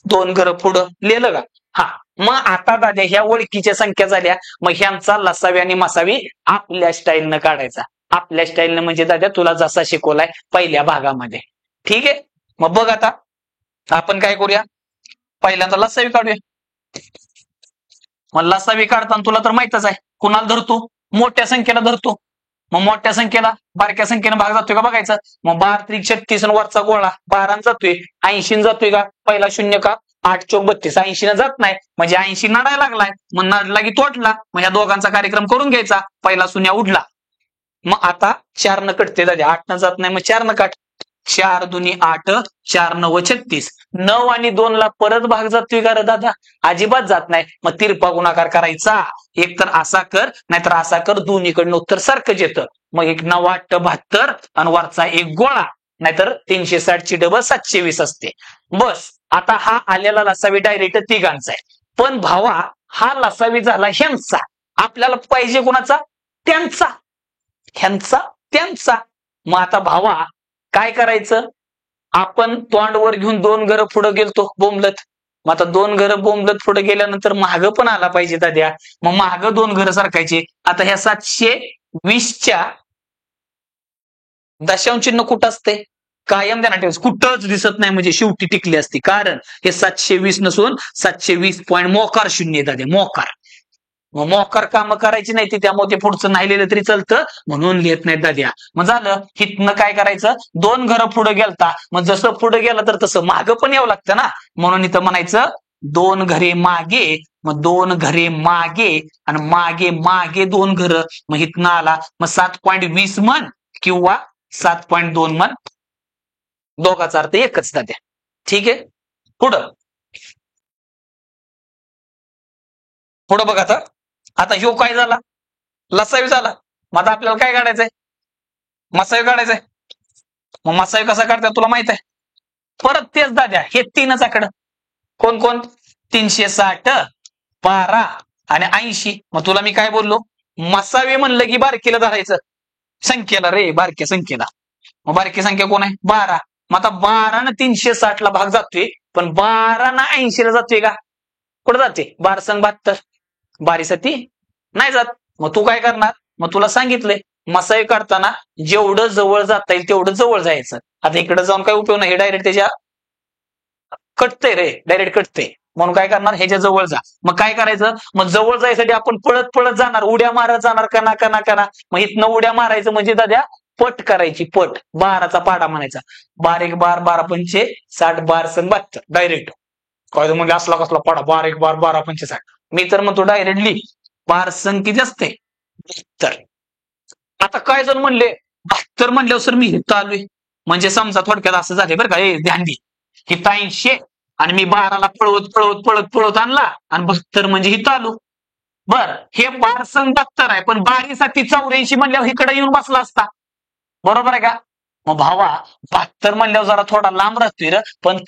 दोन घरं पुढं लिहिलं का. हा मग आता दाद्या ह्या ओळखीच्या संख्या झाल्या. मग ह्यांचा लसावी आणि मसावी आपल्या स्टाईलनं काढायचा. आपल्या स्टाईलनं म्हणजे दाद्या तुला जसा शिकवलाय पहिल्या भागामध्ये. ठीक आहे. मग बघ आता आपण काय करूया, पहिल्यांदा लसावी काढूया. मग लसावी काढताना तुला तर माहितच आहे कुणाला धरतो, मोठ्या संख्येला धरतो. मग मोठ्या संख्येला बारक्या संख्येनं भाग जातोय का बघायचं. मग 12 त्रिक 36 वरचा गोळा 12 जातोय, 80 जातोय का, पहिला शून्य का, 8 चौक 32, 80 जात नाही म्हणजे 80 नडायला लागलाय. मग नडला की तोटला, मग या दोघांचा कार्यक्रम करून घ्यायचा. पहिला शून्य उडला. मग आता 4 न कटते दादा, 8 न जात नाही मग 4 न काट. 4 दुनी 8, 4 9 36. 9 आणि 2 ला परत भाग जातोय का रे दादा, अजिबात जात नाही. मग तिरपा गुणाकार करायचा, एक तर असा कर नाहीतर असा कर, दोन्हीकडनं उत्तर सारखंच येतं. मग 1 9 8 72 आणि वरचा एक गोळा, नाहीतर 360 ची डबल 720 असते. बस. आता हा आलेला लसावी डायरेक्ट तिघांचा आहे. पण भावा हा लसावी झाला ह्यांचा, आपल्याला पाहिजे कोणाचा, त्यांचा. ह्यांचा त्यांचा. मग आता भावा काय करायचं, आपण तोंडवर घेऊन दोन घरं पुढे गेलतो बोंबलत. मग आता दोन घरं बोंबलत पुढे गेल्यानंतर महाग पण आला पाहिजे दाद्या. मग महाग दोन घरं सारखायचे. आता ह्या 20च्या दशांश चिन्ह कुठं असते? कायम ध्यानात ठेवायचं, कुठंच दिसत नाही म्हणजे शेवटी टिकली असती. कारण हे 720 नसून 720 पॉईंट मोकार शून्य येतात, मोकार. मग मोकार काम करायची नाही ती, त्यामुळे ते पुढचं नाही लिहिलं तरी चालतं, म्हणून लिहित नाही दाद्या. मग झालं, हितनं काय करायचं, 2 घरं पुढे गेलता, मग जसं पुढे गेलं तर तसं मागं पण यावं लागतं ना, म्हणून इथं म्हणायचं 2 घरे मागे, मग 2 घरे मागे आणि मागे मागे 2 घरं, मग हितनं आला मग 7.20 मन किंवा 7.2 मन, दोघाचा अर्थ एकच दाद्या. ठीक आहे, पुढं पुढं बघा. आता ह्यो काय झाला, लसावी झाला. मग आता आपल्याला काय काढायचंय, मसावी काढायचंय. मग मसावी कसा काढतात तुला माहित आहे? परत तेच दाद्या, हे 3च आकडं. कोण कोण? 360, 12 आणि 80. मग तुला मी काय बोललो, मसावी म्हणलं की बारकीला धरायचं, संख्येला रे, बारक्या संख्येला. मग बारकी संख्या कोण आहे? 12. मग आता 12 न 360 ला भाग जातोय, पण 12 न 80 ला जातोय का? कुठं जाते? 12 संग 72, 12 सती नाही जात. मग तू काय करणार, मग तुला सांगितलंय मसाई काढताना जेवढं जवळ जाता येईल तेवढं जवळ जायचं. आता इकडे जाऊन काय उपयोग नाही, हे डायरेक्ट त्याच्या कटतंय रे, डायरेक्ट कटतंय. म्हणून काय करणार, ह्याच्या जवळ जा. मग काय करायचं, मग जवळ जायसाठी आपण पळत पळत जाणार, उड्या मारत जाणार, कना कना कना. मग इथनं उड्या मारायचं म्हणजे दाद्या पट करायची, पट. 12चा पाडा म्हणायचा, 12 1 12, 12 पंचे 60, 12 संग 72 डायरेक्ट. काय म्हणजे असला कसला पाडा, 12 1 12, 12 पंचे 60. मी तर म्हणतो डायरेक्टली 12 संग किती असते? 72. आता काय जण म्हणले 72 म्हणल्यावर सर मी हिथं आलोय, म्हणजे समजा थोडक्यात असं झाले बरं का, हे ध्यान दे, हिथं 80 आणि मी 12ला पळवत पळवत पळत पळत आणला आणि 72 म्हणजे हिथं आलो. बर, हे 12 संग 72 आहे, पण 12 साठी 84 म्हणल्यावर इकडे येऊन बसला असता, बरोबर आहे का? मग भावा 72 म्हणल्यावर जरा थोडा लांब राहतोय रे, पण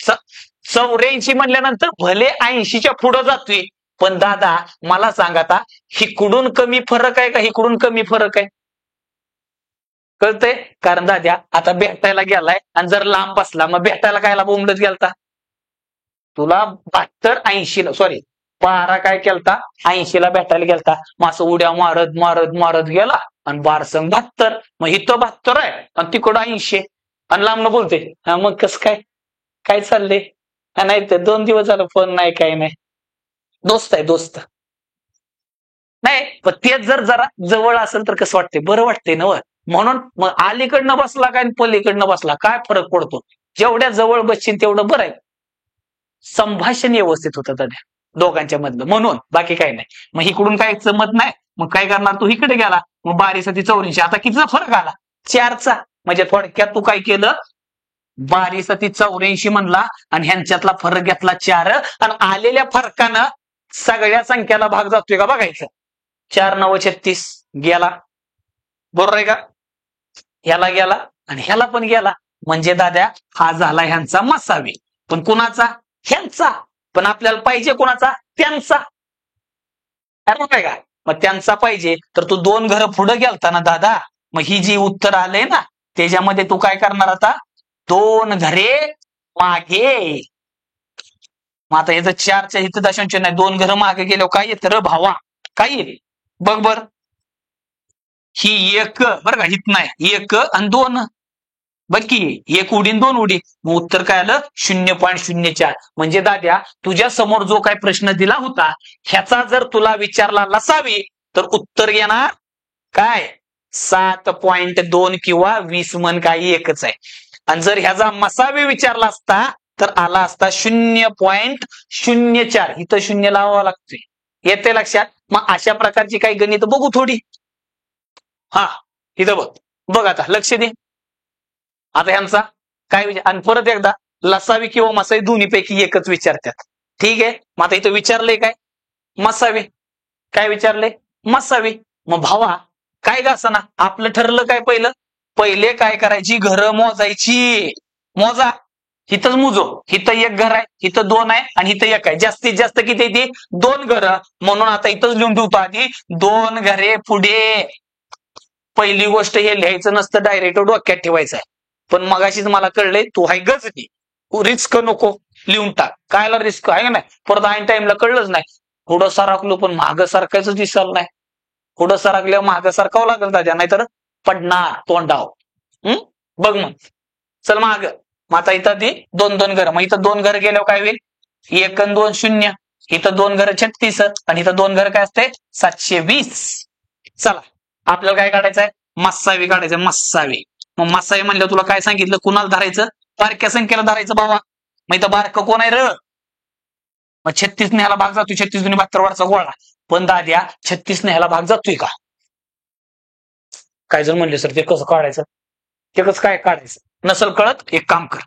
84 म्हणल्यानंतर भले 80च्या पुढे जातोय, पण दादा मला सांग आता, हिकडून कमी फरक आहे का हिकडून कमी फरक आहे? कळतंय? कारण दाद्या आता भेटायला गेलाय आणि जर लांब बसला, मग भेटायला कायला बोंबलत गेलता? तुला 72 80ला, सॉरी 12 काय केलता, 80ला भेटायला गेलता. मग असं उड्या मारत मारत मारत गेला आणि 12 संग 72. मग इथं 72 आहे आणि तिकडं 80 आणि लांबनं बोलते. मग कसं काय, काय चाललंय? नाही तर 2 दिवस झालं फोन नाही, काय नाही, दोस्त आहे दोस्त. नाही पण तेच जर जरा जवळ असेल तर कसं वाटतंय, बरं वाटतंय ना. म्हणून मग अलीकडनं बसला काय पलीकडनं बसला काय फरक पडतो, जेवढ्या जवळ बसशील तेवढं बरं आहे. संभाषण व्यवस्थित होतं त्या दोघांच्या मधलं, म्हणून बाकी काही नाही. मग इकडून काय जमत नाही, मग काय करणार तू, इकडे गेला, मग 12 साठी 84. आता कितीचा फरक आला? 4चा. म्हणजे थोडक्यात तू काय केलं, 12 साठी 84 म्हणला आणि ह्यांच्यातला फरक घेतला 4 आणि आलेल्या फरकानं सगळ्या संख्याला भाग जातोय का बघायचं. 4 9 36 गेला, बरोबर आहे का? ह्याला गेला आणि ह्याला पण गेला, म्हणजे दाद्या हा झाला ह्यांचा मसावी. पण कुणाचा? ह्यांचा. पण आपल्याला पाहिजे कोणाचा? त्यांचा. काय का? मग त्यांचा पाहिजे तर तू 2 घरं पुढे गेलता ना दादा, मग ही जी उत्तर आलंय ना त्याच्यामध्ये तू काय करणार आता, 2 घरे मागे. मग आता याचं 4च्या इथं दशांश नाही, 2 घरं मागे गेल्यावर काय येतं रे भावा, काय येईल बघ बर. ही 1 बरं का, हित नाही 1 आणि 2, बघ की 1 उडी 2 उडी. मग उत्तर काय आलं? 0.04. म्हणजे दाद्या तुझ्या समोर जो काय प्रश्न दिला होता ह्याचा जर तुला विचारला नसावी तर उत्तर येणार काय, 7.2 किंवा 20 मन, काही एकच आहे. आणि जर ह्याचा मसावी विचारला असता तर आला असता 0.04. इथं 0 लावावं लागतोय, येते लक्षात? मग अशा प्रकारची काही गणित बघू थोडी. हा इथं बघ, बघ आता लक्ष दे. आता ह्यांचा काय विचार, आणि परत एकदा लसावी किंवा मसावी दोन्हीपैकी एकच विचारतात. ठीक आहे, मग आता इथं विचारलंय काय, मसावी. काय विचारलंय? मसावी. मग भावा काय का असं ना, आपलं ठरलं काय, पहिलं पहिले काय करायची, घरं मोजायची. मोजा, इथंच मोजो. इथं 1 घर आहे, इथं 2 आहे आणि इथं 1 आहे. जास्तीत जास्त किती येते? 2 घरं. म्हणून आता इथंच लिहून ठेवतो आधी 2 घरे पुढे. पहिली गोष्ट हे लिहायचं नसतं, डायरेक्ट डोक्यात ठेवायचं आहे. पण मगाशीच मला कळलंय तू हाय गजनी, रिस्क नको, लिहून टाक. कायला रिस्क आहे का नाही, परत ऐन टाइमला कळलंच नाही, पुढं सारखलो पण मागं सारखायचं दिसाल नाही. पुढं सरकल्यावर मागं सरकावं लागेल दाद्या, नाहीतर पडणार तोंडाव. बघ मग चल माग. मग आता इथं ती 2-2 घर, मग इथं 2 घर गेल्यावर काय होईल? 1 आणि 2 0. इथं 2 घर 36 आणि इथं 2 घर काय असते? 720. चला आपल्याला काय काढायचं आहे? मस्सावी काढायचं. मस्सावी. मग मस्सावी म्हणलं तुला काय सांगितलं? कुणाला धरायचं? बारक्या संख्येला धरायचं बाबा. मग इथं बारकं कोण आहे र? मग 36 ने ह्याला भाग जातोय. 36 दुनी 72 वरचा गोळा. पण दाद्या 36 ने ह्याला भाग जातोय का? काय जण म्हणले सर ते कसं काढायचं? ते कसं काय काढायचं? नसल कळत? एक काम कर.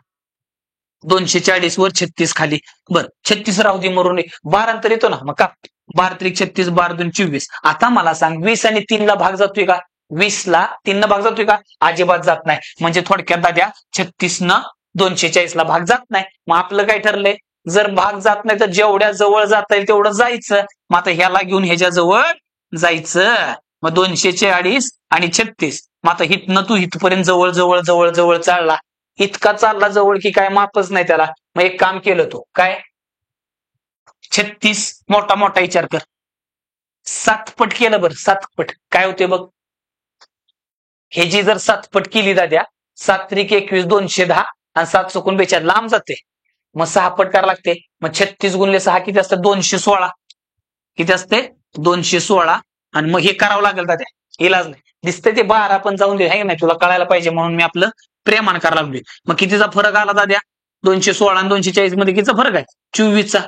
240 वर 36 खाली. बर 36 राहू दे मरून 12 तर येतो ना. मग का 12 त्रिक 36, 12 2 24. आता मला सांग 20 आणि 3 ला भाग जातोय का? 20 ला 3 न भाग जातोय का? अजिबात जात नाही. म्हणजे थोडक्यात दाद्या 36 न 240 ला भाग जात नाही. मग आपलं काय ठरलंय? जर भाग जात नाही तर जेवढ्या जवळ जाता येईल तेवढं जायचं. मग आता ह्याला घेऊन ह्याच्या जवळ जायचं. मग 240 आणि 36. मग आता हितनं तू हितपर्यंत जवळ जवळ जवळ जवळ चालला. इतका चालला जवळ की काय मापच नाही त्याला. मग एक काम केलं तो काय? 36 मोठा मोठा विचार कर. 7 पट केलं बरं. 7 पट काय होते बघ? हे जी जर 7 पट केली दाद्या 7 त्रिक 21 210 आणि 7 चुकून 42 लांब जाते. मग 6 पट करायला लागते. मग 36 गुणले 6 किती असतं? 216. किती असते? 216. आणि मग हे करावं लागेल दाद्या. इलाज नाही. दिसतंय ते 12 पण जाऊन दे. आहे नाही तुला कळायला पाहिजे म्हणून मी आपलं प्रेमान करायला लागलोय. मग कितीचा फरक आला दाद्या? 216 आणि 240 मध्ये कितीचा फरक आहे? 24चा.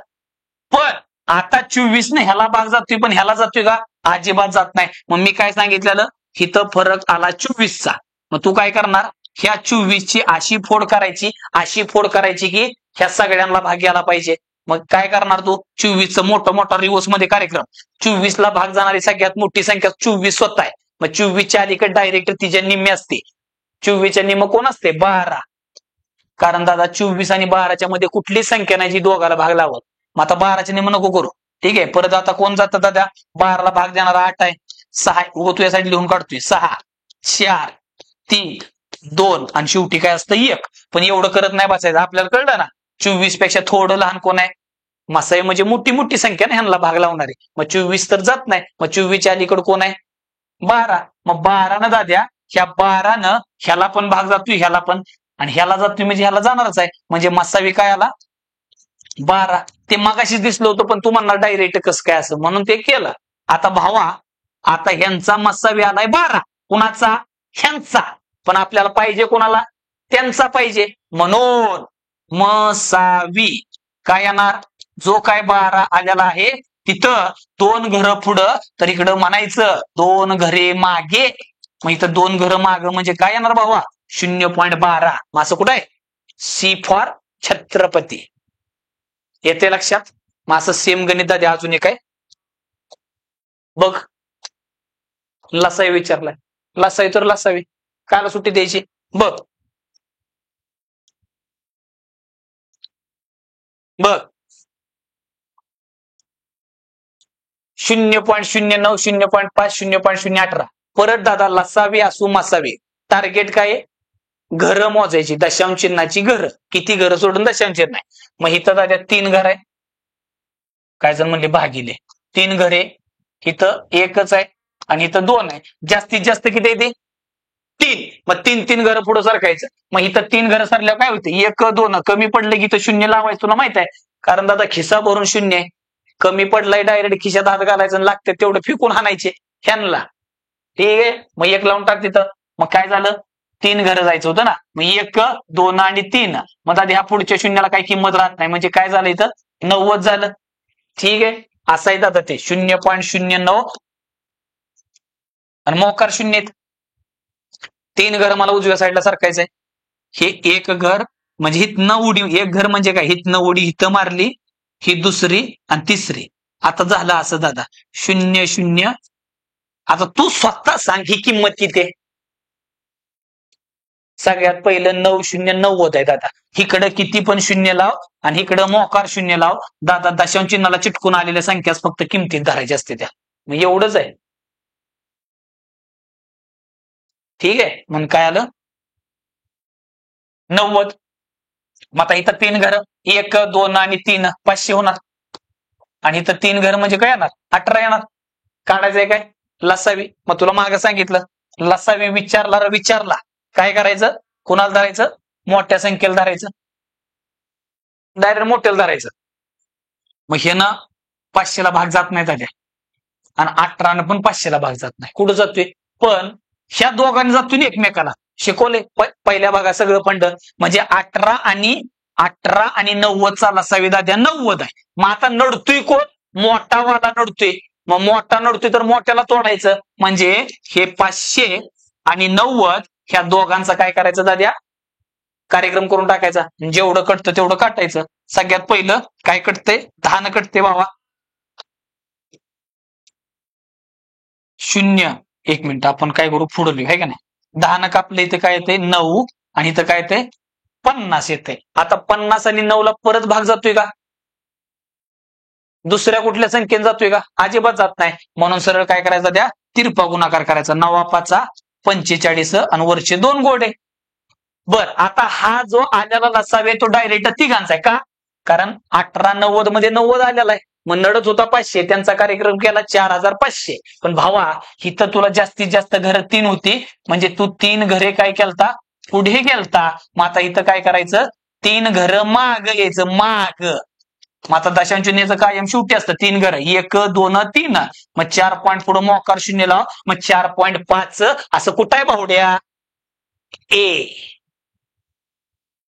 पण आता 24 ने ह्याला भाग जातोय पण ह्याला जातोय का? अजिबात जात नाही. मग मी काय सांगितलेलं? इथं फरक आला 24चा. मग तू काय करणार? ह्या 24 ची अशी फोड करायची, अशी फोड करायची की ह्या सगळ्यांना भाग घ्यायला पाहिजे. मग काय करणार तू? 24चं मोठा मोठा रिव्हर्स मध्ये कार्यक्रम. 24 ला भाग जाणारी सगळ्यात मोठी संख्या 24 स्वतः आहे. मग 24 च्या अलीकडे डायरेक्ट तिच्या निम्मे असते. 24 च्या निम्म कोण असते? 12. कारण दादा 24 आणि 12च्या मध्ये कुठली संख्या नाही जी दोघाला भाग लावत. मग आता 12च्या निम्म नको करू. ठीक आहे. परत आता कोण जातं दादा? 12ला भाग देणारा 8 आहे. 6 उगो तू यासाठी लिहून काढतोय. 6 4 3 2 आणि शेवटी काय असतं? 1. पण एवढं करत नाही बसायचं. आपल्याला कळलं ना 24 पेक्षा थोडं लहान कोण आहे? मसाई म्हणजे मोठी मोठी संख्या ना ह्यांना भाग लावणारी. मग 24 तर जात नाही. मग 24 च्या अलीकडे कोण आहे? 12. मग 12 न दाद्या ह्या 12 न ह्याला पण भाग जातोय ह्याला पण आणि ह्याला जातोय म्हणजे ह्याला जाणारच आहे. म्हणजे मसावी काय आला? 12. ते मगाशीच दिसलं होतं पण तू म्हणणार डायरेक्ट कसं काय असं म्हणून ते केलं. आता भावा आता ह्यांचा मसावी आलाय 12. कुणाचा? ह्यांचा. पण आपल्याला पाहिजे कोणाला? त्यांचा पाहिजे. म्हणून मसावी काय येणार? जो काय 12 आलेला आहे तिथं 2 घरं पुढं तर इकडं म्हणायचं 2 घरे मागे. मग इथं 2 घरं मागं म्हणजे काय येणार भावा? 0.12. मग असं कुठं आहे? C for Chhatrapati. येते लक्षात? मग असं सेम गणित द्या. अजून एक आहे बघ. लसाई विचारलाय. लसाई तर लसावी. कायला सुट्टी द्यायची? बघ बघ 0.09 0.5 0.018. परत दादा लसावी असू मसावी. टार्गेट काय? घरं मोजायची. दशांश चिन्हाची घरं. किती घरं सोडून दशांश चिन्ह आहे. मग इथं दादा 3 घर आहे. काय जण म्हणले भागिले 3 घरे. इथं एकच आहे आणि इथं 2 आहे. जास्तीत जास्त किती येते? 3. मग 3 घरं पुढे सरकायचं. मग इथं 3 घरं सरल्यावर काय होते? 1 2 कमी पडले की इथं 0 लावायचं. तुला माहित आहे कारण दादा खिसा भरून 0 आहे. कमी पडलाय डायरेक्ट खिशात हात घालायचं लागते तेवढं फिकून हाणायचे ह्यांना. ठीक आहे. मग 1 लावून टाक तिथं. मग काय झालं? 3 घरं जायचं होतं ना. मग 1 2 आणि 3. मग आता ह्या पुढच्या शून्याला काही किंमत राहत नाही. म्हणजे काय झालं इथं? 90 झालं. ठीक आहे. असं आहे दादा ते 0.09 आणि मोकार 0 आहेत. 3 घर मला उजव्या साईडला सरकायचंय. हे 1 घर म्हणजे हितनं उडी. 1 घर म्हणजे काय? हितनं उडी हिथं मारली. ही दुसरी आणि तिसरी. आता झालं असं दादा 0 0. आता तू स्वतः सांग ही किंमत किती आहे? सगळ्यात पहिलं 9 0 90 आहे दादा. इकडं किती पण 0 लाव आणि इकडं मोकार 0 लाव. दादा दशांश चिन्हाला चिटकून आलेल्या संख्याच फक्त किमतीत धरायच्या असते त्या. मग एवढंच आहे. ठीक आहे. म्हणून काय आलं? 90. मग आता इथं 3 घर 1 2 आणि 3 500 होणार आणि इथं 3 घर म्हणजे काय येणार? 18 येणार. काढायचंय काय? लसावी. मग तुला मागं सांगितलं लसावी विचारला काय करायचं, कुणाला धरायचं, मोठ्या संख्येला धरायचं, डायरेक्ट मोठ्याला धरायचं. मग हे ना 500ला भाग जात नाही त्याच्या, आणि 18 पण 500ला भाग जात नाही. कुठं जातोय, पण ह्या दोघांनी जातोय एकमेकाला. शिकवले पहिल्या भागात सगळं फंड, म्हणजे 18 आणि 90चा लसावी दाद्या 90 आहे. मग आता नडतोय कोण, मोठा वाला नडतोय. मग मोठा नडतोय तर मोठ्याला तोडायचं, म्हणजे हे 500 आणि 90 ह्या दोघांचा काय करायचं दाद्या, कार्यक्रम करून टाकायचा. जेवढं कटतं तेवढं काटायचं. सगळ्यात पहिलं काय कटतंय, 10 कटते बाबा. 0, 1 मिनिट, आपण काय करू, पुढे लिहू आहे का नाही. 10 कापलं, इथं काय येते 9, आणि इथं काय येते 50 येते. आता 50 आणि 9ला परत भाग जातोय का, दुसऱ्या कुठल्या संख्येने जातोय का, अजिबात जात नाही. म्हणून सरळ काय करायचं, त्या तिरपा गुणाकार करायचा. 9 45 आणि वरचे 2 गोडे. बर, आता हा जो आलेला लसावी तो डायरेक्ट तिघांचा आहे का, कारण 18 90 मध्ये 90 आलेला आहे. मग नडत होता 500, त्यांचा कार्यक्रम केला 4500. पण भावा इथं तुला जास्तीत जास्त घरं 3 होती, म्हणजे तू 3 घरे काय केलता, पुढे गेलता. मग आता इथं काय करायचं, 3 घरं माग यायचं, माग. मग आता दशांशून्याचं कायम शेवटी असतं 3 घरं, 1 2 3. मग 4 पॉईंट पुढे मोकार शून्य लाव, मग 4.5 असं कुठं आहे भावड्या, ए.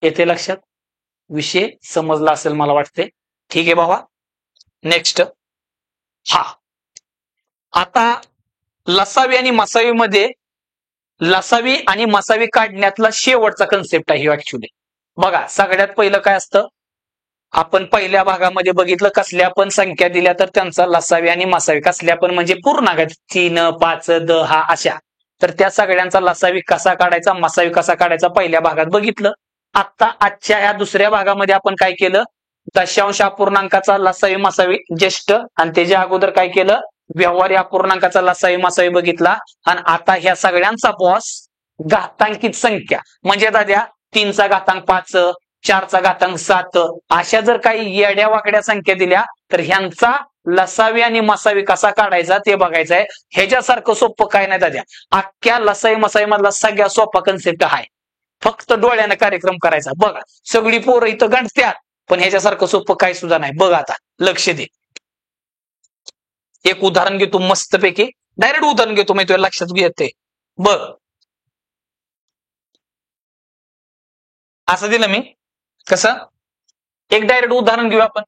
येते लक्षात, विषय समजला असेल मला वाटते. ठीक आहे बाबा, नेक्स्ट. हा, आता लसावी आणि मसावी मध्ये, लसावी आणि मसावी काढण्यातला शेवटचा कन्सेप्ट आहे ऍक्च्युली. बघा सगळ्यात पहिलं काय असतं, आपण पहिल्या भागामध्ये बघितलं, कसल्या पण संख्या दिल्या तर त्यांचा लसावी आणि मसावी, कसल्या पण म्हणजे पूर्णांक 3 5 10 अशा, तर त्या सगळ्यांचा लसावी कसा काढायचा, मसावी कसा काढायचा पहिल्या भागात बघितलं. आता आजच्या ह्या दुसऱ्या भागामध्ये आपण काय केलं, दशांश अपूर्णांकाचा लसावी मसावी ज्येष्ठ, आणि त्याच्या अगोदर काय केलं, व्यवहारी अपूर्णांकाचा लसावी मसावी बघितला. आणि आता ह्या सगळ्यांचा बॉस घातांकित संख्या, म्हणजे दाद्या 3चा घातांक 5, 4चा घातांक 7, अशा जर काही येड्या वाकड्या संख्या दिल्या तर ह्यांचा लसावी आणि मसावी कसा काढायचा ते बघायचं आहे. ह्याच्यासारखं सोपं काय नाही दाद्या, अख्ख्या लसावी मसावी मधला सगळ्यात सोपा कन्सेप्ट आहे. फक्त डोळ्यानं कार्यक्रम करायचा. बघा सगळी पोरं इथं गणत्यात, पण ह्याच्यासारखं सोपं काही सुद्धा नाही. बघ आता लक्ष दे, एक उदाहरण घेतो मस्तपैकी, डायरेक्ट उदाहरण घेतो, मी तुझ्या लक्षात घेते. बघ असं दिलं मी, कसं, एक डायरेक्ट उदाहरण घेऊ आपण.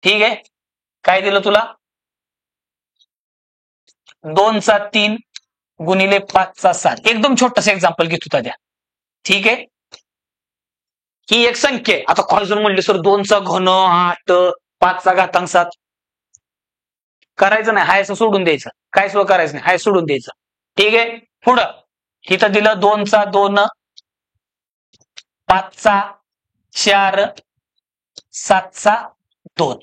ठीक आहे, काय दिलं तुला, 2चा 3 गुणिले 5चा 7. एकदम छोटस एक्झाम्पल घेतो त्याच्या. ठीक आहे, ही एक संख्या आहे. आता काय जर म्हणले सर 2चा घन 8, 5चा घातांक 7, करायचं नाही, हाय असं सोडून द्यायचं, काय सुद्धा करायचं नाही, हाय सोडून द्यायचं. ठीक आहे, पुढं इथं दिलं 2चा 2, 5चा 4, 7चा 2.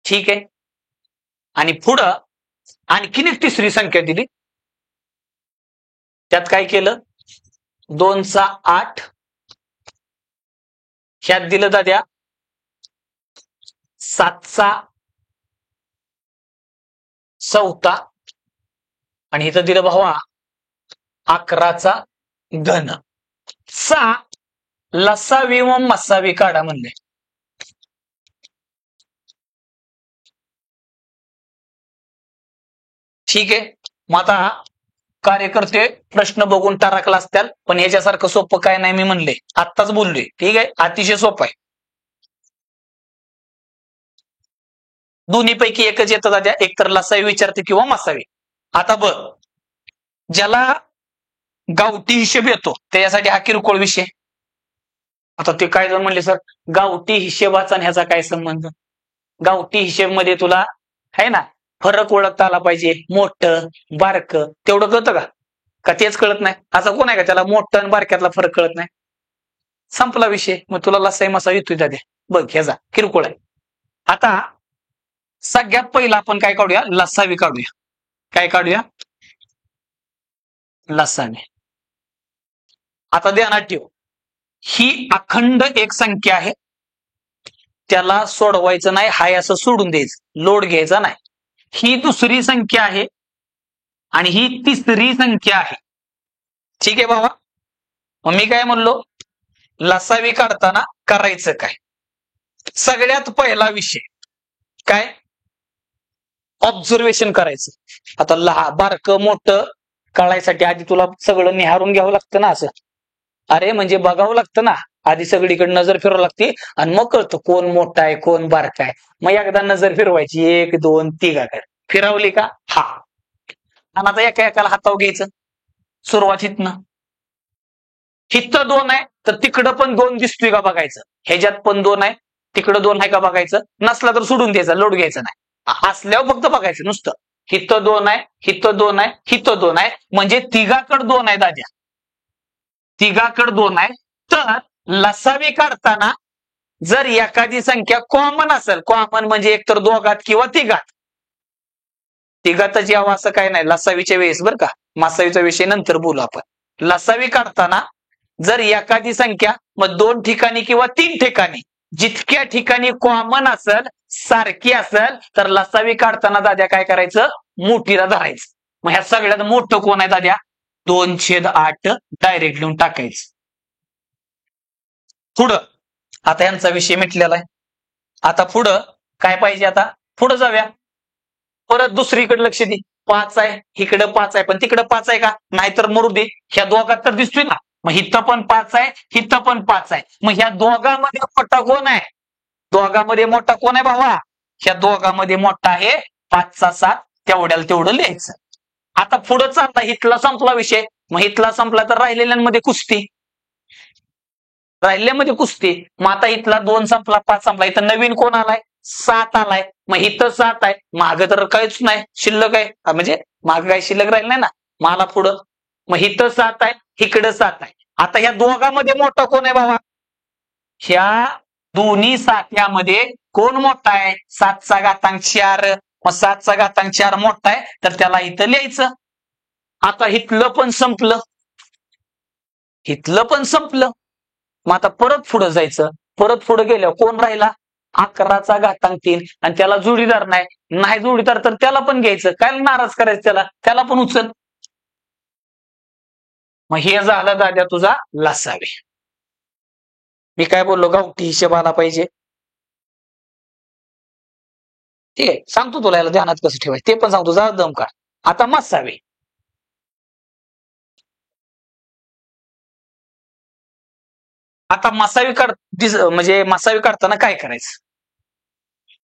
ठीक आहे, आणि पुढं आणखीन एक तिसरी संख्या दिली, त्यात काय केलं, 2चा 8, ह्यात दिलं दाद्या 7चा 4, आणि इथं दिलं भावा 11चा घन. चा लसावी व मसावी काढा म्हणले. ठीक आहे, मग आता कार्यकर्ते प्रश्न बघून टाकला असतील, पण ह्याच्यासारखं सोपं काय नाही, मी म्हणले आत्ताच बोललोय. ठीक आहे, अतिशय सोपं आहे, दोन्ही पैकी एकच येतं दाद्या, एक तर लसावी विचारते किंवा मसावी. आता बघ, ज्याला गावठी हिशेब येतो त्याच्यासाठी हा किरकोळ विषय. आता ते काय जर म्हणले सर गावठी हिशेबाचा आणि ह्याचा काय संबंध, गावठी हिशेब मध्ये तुला आहे ना फरक ओळखता आला पाहिजे, मोठं बारक तेवढं कळतं का तेच कळत नाही, असं कोण आहे का त्याला मोठं आणि बारक्यातला फरक कळत नाही, संपला विषय. मग तुला लसाई मसा येतोय दाद्या, बघ ह्याचा किरकोळ आहे. आता सगळ्यात पहिला आपण काय काढूया, लसावी काढूया. काय काढूया, लसावी. आता ध्यानात ठेव, ही अखंड एक संख्या आहे, त्याला सोडवायचं नाही, हाय असं सोडून द्यायचं, लोड घ्यायचा नाही. ही दुसरी संख्या आहे आणि ही तिसरी संख्या आहे. ठीक आहे बाबा. मग मी काय म्हणलो, लसावी काढताना करायचं काय? सगळ्यात पहिला विषय काय, ऑब्झर्वेशन करायचं. आता बारकं मोठं कळायसाठी आधी तुला सगळं निहारून घ्यावं लागतं ना. असं अरे म्हणजे बघावं लागतं ना, आधी सगळीकडे नजर फिरवावं लागते आणि मग कळतं कोण मोठा आहे कोण बारका आहे. मग एकदा नजर फिरवायची, 1 2 तिघाकडे फिरवली का, हा. आणि आता एका एकाला हातावर घ्यायचं, सुरुवात हितनं. हिथं 2 आहे तर तिकडं पण 2 दिसतोय का बघायचं, ह्याच्यात पण 2 आहे तिकडं 2 आहे का बघायचं, नसला तर सोडून द्यायचा, लोड घ्यायचा नाही. असल्यावर फक्त बघायचं नुसतं. हिथं 2 आहे, हिथं 2 आहे, हिथं 2 आहे, म्हणजे तिघाकडे 2 आहे दाद्या, तिघाकडे 2 आहे. तर लसावी काढताना जर एखादी संख्या कॉमन असेल, कॉमन म्हणजे एकतर दोघात किंवा तिघात, तिघातच यावं असं काय नाही लसावीच्या वेळेस बरं का, मासावीचा विषय नंतर बोलू आपण. लसावी काढताना जर एखादी संख्या मग 2 ठिकाणी किंवा 3 ठिकाणी, जितक्या ठिकाणी कॉमन असेल, सारखी असेल, तर लसावी काढताना दाद्या काय करायचं, मोठीला धरायचं. मग ह्या सगळ्यात मोठं कोण आहे दाद्या, 2/8 डायरेक्ट लिहून टाकायचं. पुढं आता यांचा विषय मिटलेला आहे. आता पुढं काय पाहिजे, आता पुढं जाऊया. परत दुसरीकडे लक्ष दे, 5 आहे इकडं 5 आहे, पण तिकडं 5 आहे का, नाहीतर मरू दे, ह्या दोघात तर दिसतोय ना. मग इथं पण 5 आहे, इथं पण 5 आहे. मग ह्या दोघांमध्ये मोठा कोण आहे, दोघांमध्ये मोठा कोण आहे भावा, ह्या दोघांमध्ये मोठा आहे 5चा 7, तेवढ्याला तेवढं लिहायचं. आता पुढं चालता, इथला संपला विषय. मग इथला संपला तर राहिलेल्यांमध्ये कुस्ती, राहिल्यामध्ये कुस्ती. मग आता इथला 2 संपला, 5 संपला, इथं नवीन कोण आलाय, 7 आलाय. मग इथं 7 आहे, माग तर काहीच नाही शिल्लक आहे, म्हणजे माग काही शिल्लक राहील नाही ना, मला पुढं. मग इथं 7 आहे, इकडं 7 आहे. आता ह्या दोघांमध्ये मोठा कोण आहे बाबा, ह्या दोन्ही सात्यामध्ये कोण मोठा आहे, 7चा घातांक 4. मग 7चा घातांक 4 मोठा आहे, तर त्याला इथं लिहायचं. आता इथलं पण संपलं, इथलं पण संपलं. मग आता परत पुढं जायचं. परत पुढे गेल्यावर कोण राहिला, 11चा घातांक 3, आणि त्याला जोडीदार नाही, नाही जोडीदार तर त्याला पण घ्यायचं, काय नाराज करायचं, त्याला पण उचल. मग हे झालं दाद्या तुझा लसावी. मी काय बोललो, गावठी हिशेब आला पाहिजे. ठीक आहे, सांगतो तुला याला ध्यानात कसं ठेवायचं ते पण सांगतो, जा दम काढ. आता मसावी, आता मसावी म्हणजे मसावी काढताना काय करायचं,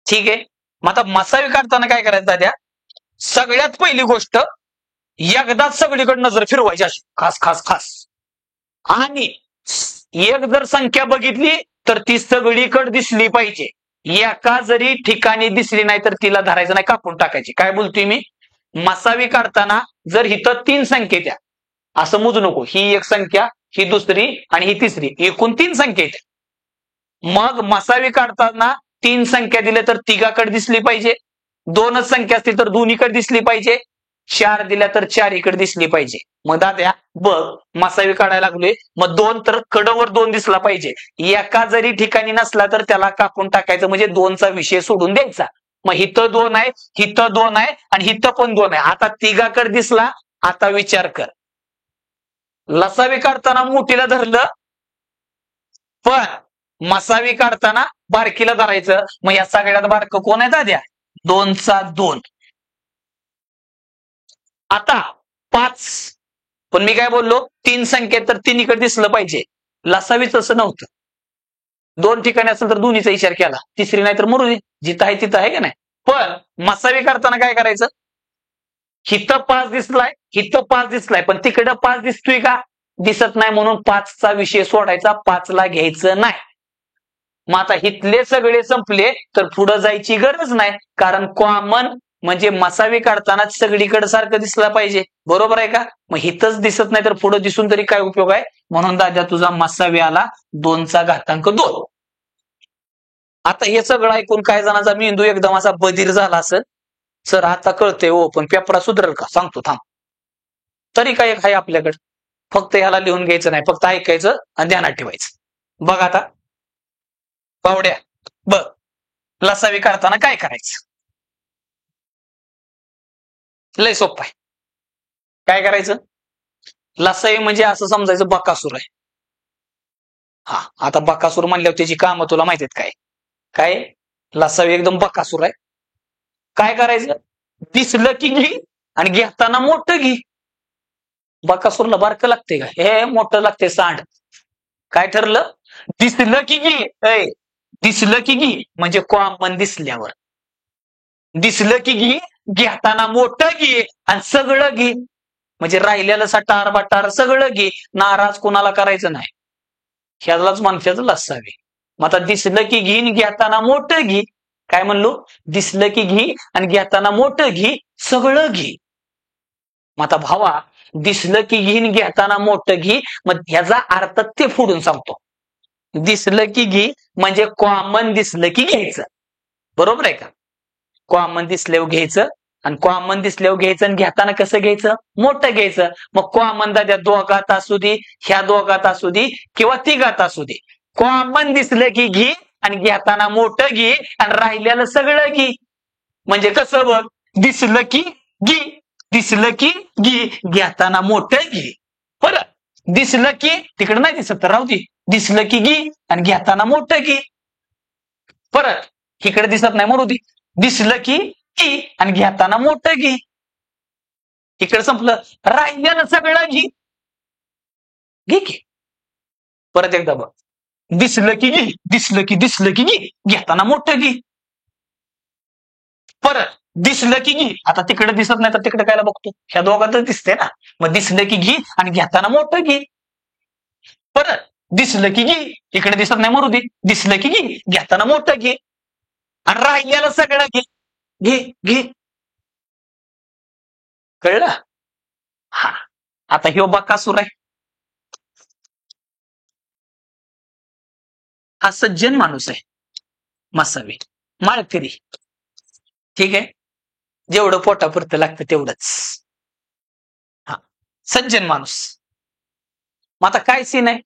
ठीक आहे. मग आता मसावी काढताना काय करायचं दाद्या, सगळ्यात पहिली गोष्ट, एकदाच सगळीकडे नजर फिरवायची अशी खास खास खास, आणि एक जर संख्या बघितली तर ती सगळीकडे दिसली पाहिजे. एका जरी ठिकाणी दिसली नाही तर तिला धरायचं नाही, कापून टाकायची. काय बोलतोय मी, मसावी काढताना जर इथं 3 संख्या द्या, असं मोजू नको, ही एक संख्या, ही दुसरी आणि ही तिसरी, एकूण 3 संख्या आहेत. मग मसावी काढताना 3 संख्या दिल्या तर तिघाकडे दिसली पाहिजे, 2च संख्या असतील तर दोन्हीकडे दिसली पाहिजे, 4 दिल्या तर 4 इकडे दिसली पाहिजे. मग दाद्या बघ, मसावी काढायला लागलोय, मग 2 तर कडवर 2 दिसला पाहिजे. एका जरी ठिकाणी नसला तर त्याला कापून टाकायचं, म्हणजे 2चा विषय सोडून द्यायचा. मग इथं 2 आहे, इथं 2 आहे आणि इथं पण 2 आहे. आता तिघाकडे दिसला. आता विचार कर, लसावी काढताना मोठीला धरलं, पण मसावी काढताना बारकीला धरायचं. मग या सगळ्यात बारकं कोण आहे दाद्या, 2चा 2. आता 5, पण मी काय बोललो, 3 संख्या तर तिन्हीकडे दिसलं पाहिजे. लसावीच असं नव्हतं, 2 ठिकाणी असेल तर दोन्हीचा विचार केला, तिसरी नाही तर मरू दे, जिथं आहे तिथं आहे का नाही. पण मसावी काढताना काय करायचं, हिथं 5 दिसलाय, हिथं 5 दिसलाय, पण तिकडं 5 दिसतोय का, दिसत नाही, म्हणून 5चा विषय सोडायचा, 5ला घ्यायचं नाही. मग आता हिथले सगळे संपले तर पुढे जायची गरज नाही, कारण कॉमन म्हणजे मसावी काढताना सगळीकडे सारखं दिसला पाहिजे, बरोबर आहे का. मग हिथंच दिसत नाही तर पुढे दिसून तरी काय उपयोग आहे, म्हणून दादा तुझा मसावी आला 2चा घातांक 2. आता हे सगळं ऐकून काही जणांचा मेंदू एकदम असा बधीर झाला असेल, सर आता कळतंय हो, पण पेपरा सुधरेल का, सांगतो थांब. तरी काय आहे आपल्याकडे, फक्त ह्याला लिहून घ्यायचं नाही, फक्त ऐकायचं आणि ध्यानात ठेवायचं. बघ आता पावड्या, बर, लसावी काढताना काय करायचं? लय सोपं आहे. काय करायचं? लसावी म्हणजे असं समजायचं बकासूर आहे. हा, आता बकासूर म्हणल्यावर त्याची कामं तुला माहिती आहेत काय? काय? लसावी एकदम बकासूर आहे. काय करायचं? दिसलं की घे आणि घेताना मोठं घे. बकासूरला बारकं लागते का? हे मोठं लागते सांड. काय ठरलं? दिसलं की घे. दिसलं की घे म्हणजे कॉमन दिसल्यावर. दिसलं की घे, घेताना मोठं घे आणि सगळं घे. म्हणजे राहिलेलं सटार बटार सगळं घे. नाराज कोणाला करायचं नाही. ह्यालाच माणसाचं लसावी. मग आता दिसलं की घे आणि घेताना मोठं घे. काय म्हणलो? दिसलं की घे आणि घेताना मोठं घे, सगळं घे. मग आता भावा, दिसलं की घे आणि घेताना मोठं घे, मग ह्याचा अर्थ ते फोडून सांगतो. दिसलं की घे म्हणजे कॉमन दिसलं की घ्यायचं. बरोबर आहे का? कॉमन दिसल्यावर घ्यायचं आणि कॉमन दिसल्यावर घ्यायचं आणि घेताना कसं घ्यायचं? मोठं घ्यायचं. मग कॉमन दाद्या दोघात असू दे, ह्या दोघात असू दे किंवा तिघात असू दे. कॉमन दिसलं की घे आणि घेताना मोठं घे आणि राहिलेलं सगळं घे. म्हणजे कसं बघ? दिसलं की घे, दिसलं की घे, घेताना मोठं घे. परत दिसलं की, तिकडे नाही दिसत तर राहू दे. दिसलं की घे आणि घेताना मोठं घे. परत इकडे दिसत नाही मरू दे. दिसलं की घे आणि घेताना मोठं घे. इकडे संपलं. राहिलेलं सगळं घे. घे की. परत एकदा बघ. दिसलं की घे, दिसलं की घे, घेताना मोठं घे. परत दिसलं की घे. आता तिकडे दिसत नाही तर तिकडे कायला बघतो? ह्या दोघातच दिसते ना. मग दिसलं की घे आणि घेताना मोठं घे. परत दिसलं की घे, इकडे दिसत नाही मरू दे. दिसलं की घे, घेताना मोठं घे आणि राहिलेलं सगळं घे. घे घे. कळलं? हा. आता ह्यो बकासूर आहे. हा सज्जन माणूस आहे. मसावी माळकरी. ठीक आहे. जेवढं पोटापुरतं लागतं तेवढंच. हा, सज्जन माणूस. मग आता काय सीन आहे?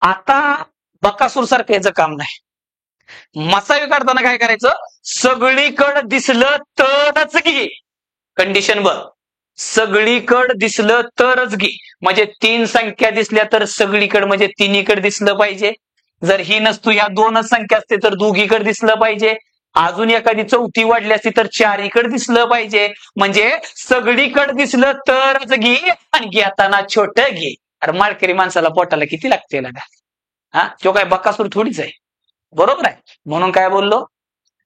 आता बकासूर सारखं याचं काम नाही. मसावी काढताना काय करायचं? सगळीकडे दिसलं तरच घे. कंडिशन बघ. सगळीकडे दिसलं तरच घे. म्हणजे 3 संख्या दिसल्या तर सगळीकडे म्हणजे तिन्हीकडे दिसलं पाहिजे. जर ही नसतो या 2च संख्या असते तर दोघीकडे दिसलं पाहिजे. अजून एखादी चौथी वाढली असती तर चारीकडे दिसलं पाहिजे. म्हणजे सगळीकडे दिसलं तरच घे आणि घेताना छोटं घे. अरे माळकरी माणसाला पोटाला किती लागते ना? हा, तो काय बकासूर थोडीच आहे. बरोबर आहे. म्हणून काय बोललो?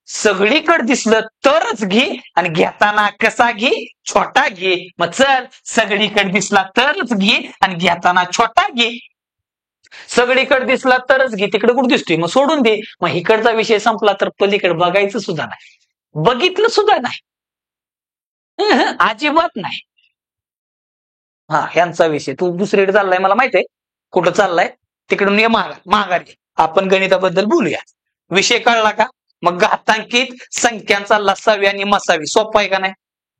सगळीकडे दिसलं तरच घे आणि घेताना कसा घे? छोटा घे. मग चल, सगळीकडे दिसला तरच घे आणि घेताना छोटा घे. सगळीकडे दिसला तरच घे. तिकडे कुठे दिसतोय? मग सोडून दे. मग इकडचा विषय संपला तर पलीकडे बघायचं सुद्धा नाही. बघितलं सुद्धा नाही. अजिबात नाही. हा, यांचा विषय. तू दुसरीकडे चाललाय मला माहित आहे. कुठं चाललाय? तिकडून ये माघारी. आपण गणिताबद्दल बोलूया. विषय कळला का? मग घातांकित संख्यांचा लसावी आणि मसावी सोपा आहे का नाही?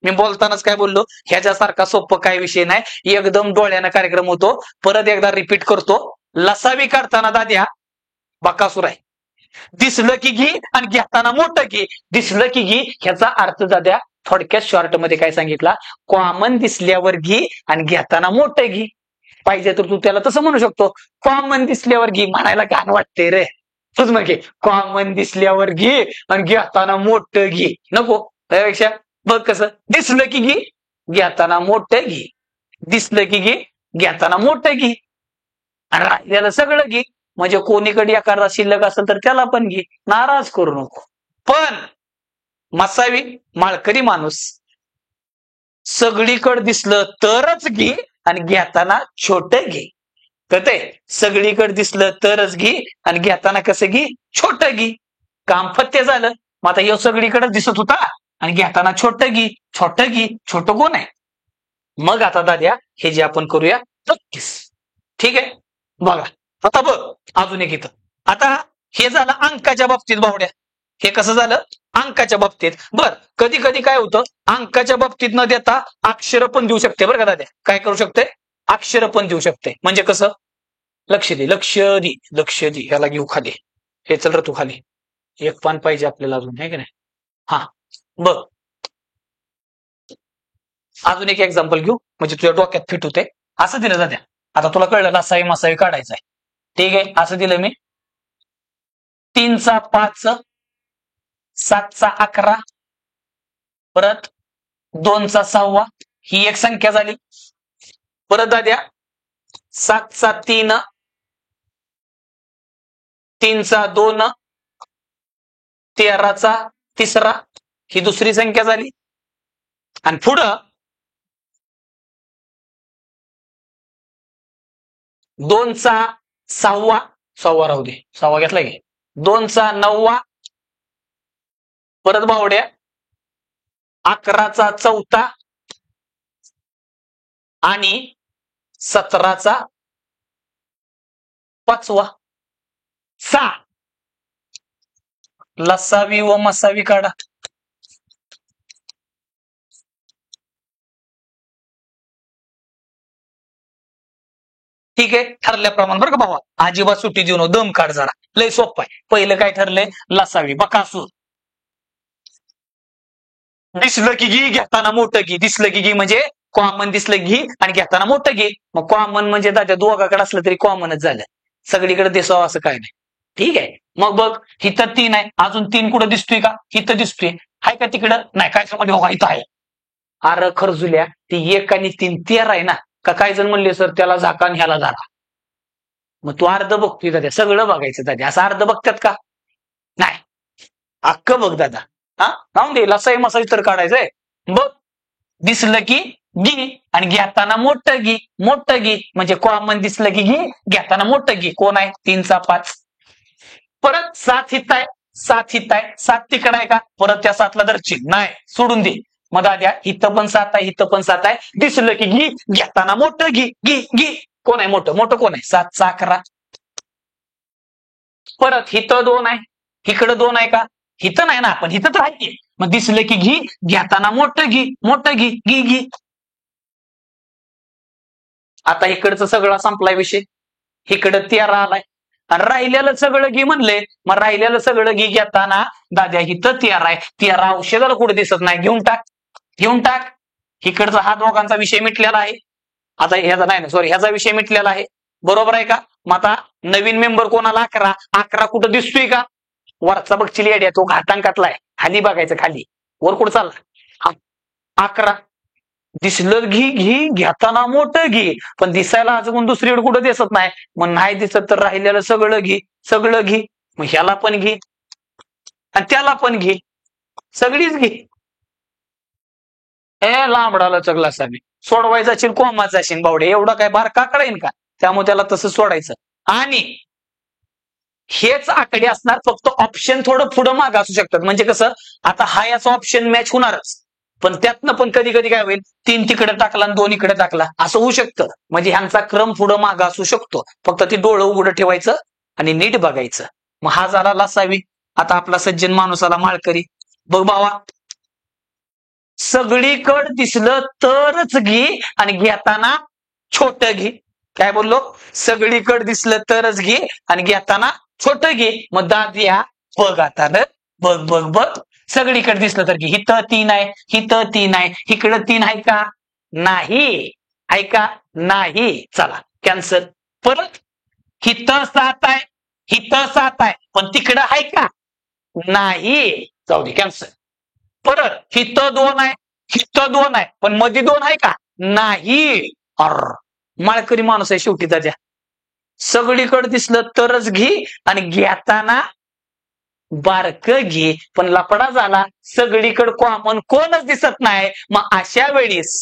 मी बोलतानाच काय बोललो? ह्याच्यासारखा सोपं काय विषय नाही. एकदम डोळ्यानं कार्यक्रम होतो. परत एकदा रिपीट करतो. लसावी काढताना दाद्या बकासूर आहे. दिसलं की घे आणि घेताना मोठं घे. दिसलं की घे ह्याचा अर्थ दाद्या थोडक्यात शॉर्ट मध्ये काय सांगितला? कॉमन दिसल्यावर घे आणि घेताना मोठं घे. पाहिजे तर तू त्याला तसं म्हणू शकतो. कॉमन दिसल्यावर घे. म्हणायला घाण वाटते रे. तूच मग घे. कॉमन दिसल्यावर घे आणि घेताना मोठं घे. नको. त्यापेक्षा बघ कसं दिसलं की घे, घेताना मोठं घे. दिसलं की घे, घेताना मोठं घे आणि राहिलेलं सगळं घे. म्हणजे कोणीकडे एखादा शिल्लक असेल तर त्याला पण घे. नाराज करू नको. पण मसावी माळकरी माणूस सगळीकडे दिसलं तरच घे आणि घेताना छोटं घे. कळतंय? सगळीकडे दिसलं तरच घे आणि घेताना कसं घे? छोटं घे. काम फत्ते झालं. मग आता हे सगळीकडे दिसत होता आणि घेताना छोटं घे. छोटं घे. छोटं कोण आहे? मग आता दाद्या हे जे आपण करूया नक्कीच. ठीक आहे. बघा आता बघ अजून एक इथं. आता हे झालं अंकाच्या बाबतीत भावड्या. हे कसं झालं? अंकाच्या बाबतीत. बर, कधी कधी काय होतं? अंकाच्या बाबतीत न देता अक्षर पण देऊ शकते बरं का दाद्या. काय करू शकते? अक्षर पण देऊ शकते. म्हणजे कसं? लक्ष दे, लक्ष दे, लक्ष दे. ह्याला घेऊ खाली. हे चल रे तू खाली, एक पान पाहिजे आपल्याला अजून, आहे की नाही? हा बघ, अजून एक एक्झाम्पल घेऊ म्हणजे तुझ्या डोक्यात फिट होते. असं दिलं जात्या, आता तुला कळलं लसावी मसावी काढायचा आहे. ठीक आहे, असं दिलं मी 3चा 5, 7चा 11, परत 2चा 6, ही एक संख्या झाली. परत दाद्या 7चा 3, 3चा 2, 13चा 3, ही दुसरी संख्या झाली. आणि पुढं 2चा 6, 6 राहू दे, 6 घेतला की 2चा 9, परत बावड्या 11चा 4 आणि 17चा 5. 6 लसावी व मसावी काढा. ठीक आहे, ठरल्याप्रमाणे बरं का भावा, अजिबात सुट्टी देऊ नको, दम काढ जरा, लय सोपं आहे. पहिलं काय ठरलंय? लसावी बकासूर. दिसलं की घी, घेताना मोठं घी. दिसलं की घी म्हणजे कॉमन, दिसलं घी आणि घेताना मोठं घी. मग कॉमन म्हणजे दादा दोघाकडे असलं तरी कॉमनच झालं, सगळीकडे दिसावं असं काय नाही. ठीक आहे, मग बघ हिथं 3 आहे, अजून 3 कुठं दिसतोय का? हिथं दिसतोय, आहे का तिकडं? नाही, काय मध्ये बघा इथं आहे. अरे खरजुल्या, ती 1 आणि 3 13 आहे ना? का काही जण म्हणले सर त्याला झाका आणि ह्याला झाका. मग तू अर्ध बघतोय दादा, सगळं बघायचं दादा, असं अर्ध बघतात का? नाही, अख्खं बघ दादा. हा राहून दे, लसाई मसाई तर काढायचंय. बघ दिसलं की घी आणि घेताना मोठं घी. मोठं घी म्हणजे कॉमन, दिसलं की घी, घेताना मोठं घी. कोण आहे? 3चा 5. परत 7 हित आहे, 7 हित आहे, 7 तिकडे आहे का? परत त्या 7ला धरची नाही, सोडून दे. मग दाद्या इथं पण 7 आहे, इथं पण 7 आहे. दिसलं की घी, घेताना मोठं घी, घी घी. कोण आहे मोठं? मोठं कोण आहे? 7चा 11. परत हिथं 2 आहे, इकडं 2 आहे का? हिथं नाही ना, पण हिथं तर आहे की. मग दिसलं की घी, घेताना मोठं घी, मोठं घी, घी घी. आता इकडचं सगळं संपलाय विषय. इकडं 13 आलाय आणि राहिलेलं सगळं घी म्हणले. मग राहिलेलं सगळं घी घेताना दाद्या इथं 13 आहे, 13 औषधाला कुठे दिसत नाही, घेऊन टाक, घेऊन टाक. इकडचा हा दोघांचा विषय मिटलेला आहे. आता ह्याचा नाही, सॉरी, ह्याचा विषय मिटलेला आहे, बरोबर आहे का? मग आता नवीन मेंबर कोणाला? 11. 11 कुठं दिसतोय का? वरचा बघची लेड्या, तो घातांकातलाय, खाली बघायचं, खाली. वर कुठं चालला? 11 दिसलं घी, घी घेताना मोठं घी, पण दिसायला अजून दुसरीकडे कुठं दिसत नाही. मग नाही दिसत तर राहिलेलं सगळं घी, सगळं घी. मग ह्याला पण घी आणि त्याला पण घी, सगळीच घी. ए लांबडाला चगला साबी सोडवायचा असेल, कोमाचा असेल बावडे, एवढा काय बारका कळेल का? त्यामुळे त्याला तसं सोडायचं. आणि हेच आकडे असणार, फक्त ऑप्शन थोडं पुढं माग असू शकतात. म्हणजे कसं, आता हा याचा ऑप्शन मॅच होणारच, पण त्यातनं पण कधी कधी काय होईल, 3 तिकडे टाकला आणि 2 इकडे टाकला, असं होऊ शकतं. म्हणजे ह्यांचा क्रम पुढं माग असू शकतो, फक्त ती डोळं उघडं ठेवायचं आणि नीट बघायचं. मग हा झाला लसावी. आता आपला सज्जन माणूस आला माळकरी. बघ बाबा, सगळीकडे दिसलं तरच घे आणि घेताना छोट घे. काय बोललो? सगळीकडे दिसलं तरच घे आणि घेताना छोट घे. मग दाद्या बघ आता न, बघ बघ बघ, सगळीकडे दिसलं तर घे. हिथं 3 आहे, हिथं 3 आहे, इकडं 3 आहे का? नाही. ऐका, नाही. चला कॅन्सल. परत हिथं 7 आहे, हिथं 7 आहे, पण तिकडं आहे का? नाही. जाऊ दे, कॅन्सल. परत हिथं 2 आहे, हिथं 2 आहे, पण मध्ये 2 आहे का? नाही. अर माळकरी माणूस आहे शेवटी त्याच्या. सगळीकडे दिसलं तरच घे आणि घेताना बारक घे, पण लपडा झाला, सगळीकडे कॉमन कोणच दिसत नाही. मग अशा वेळेस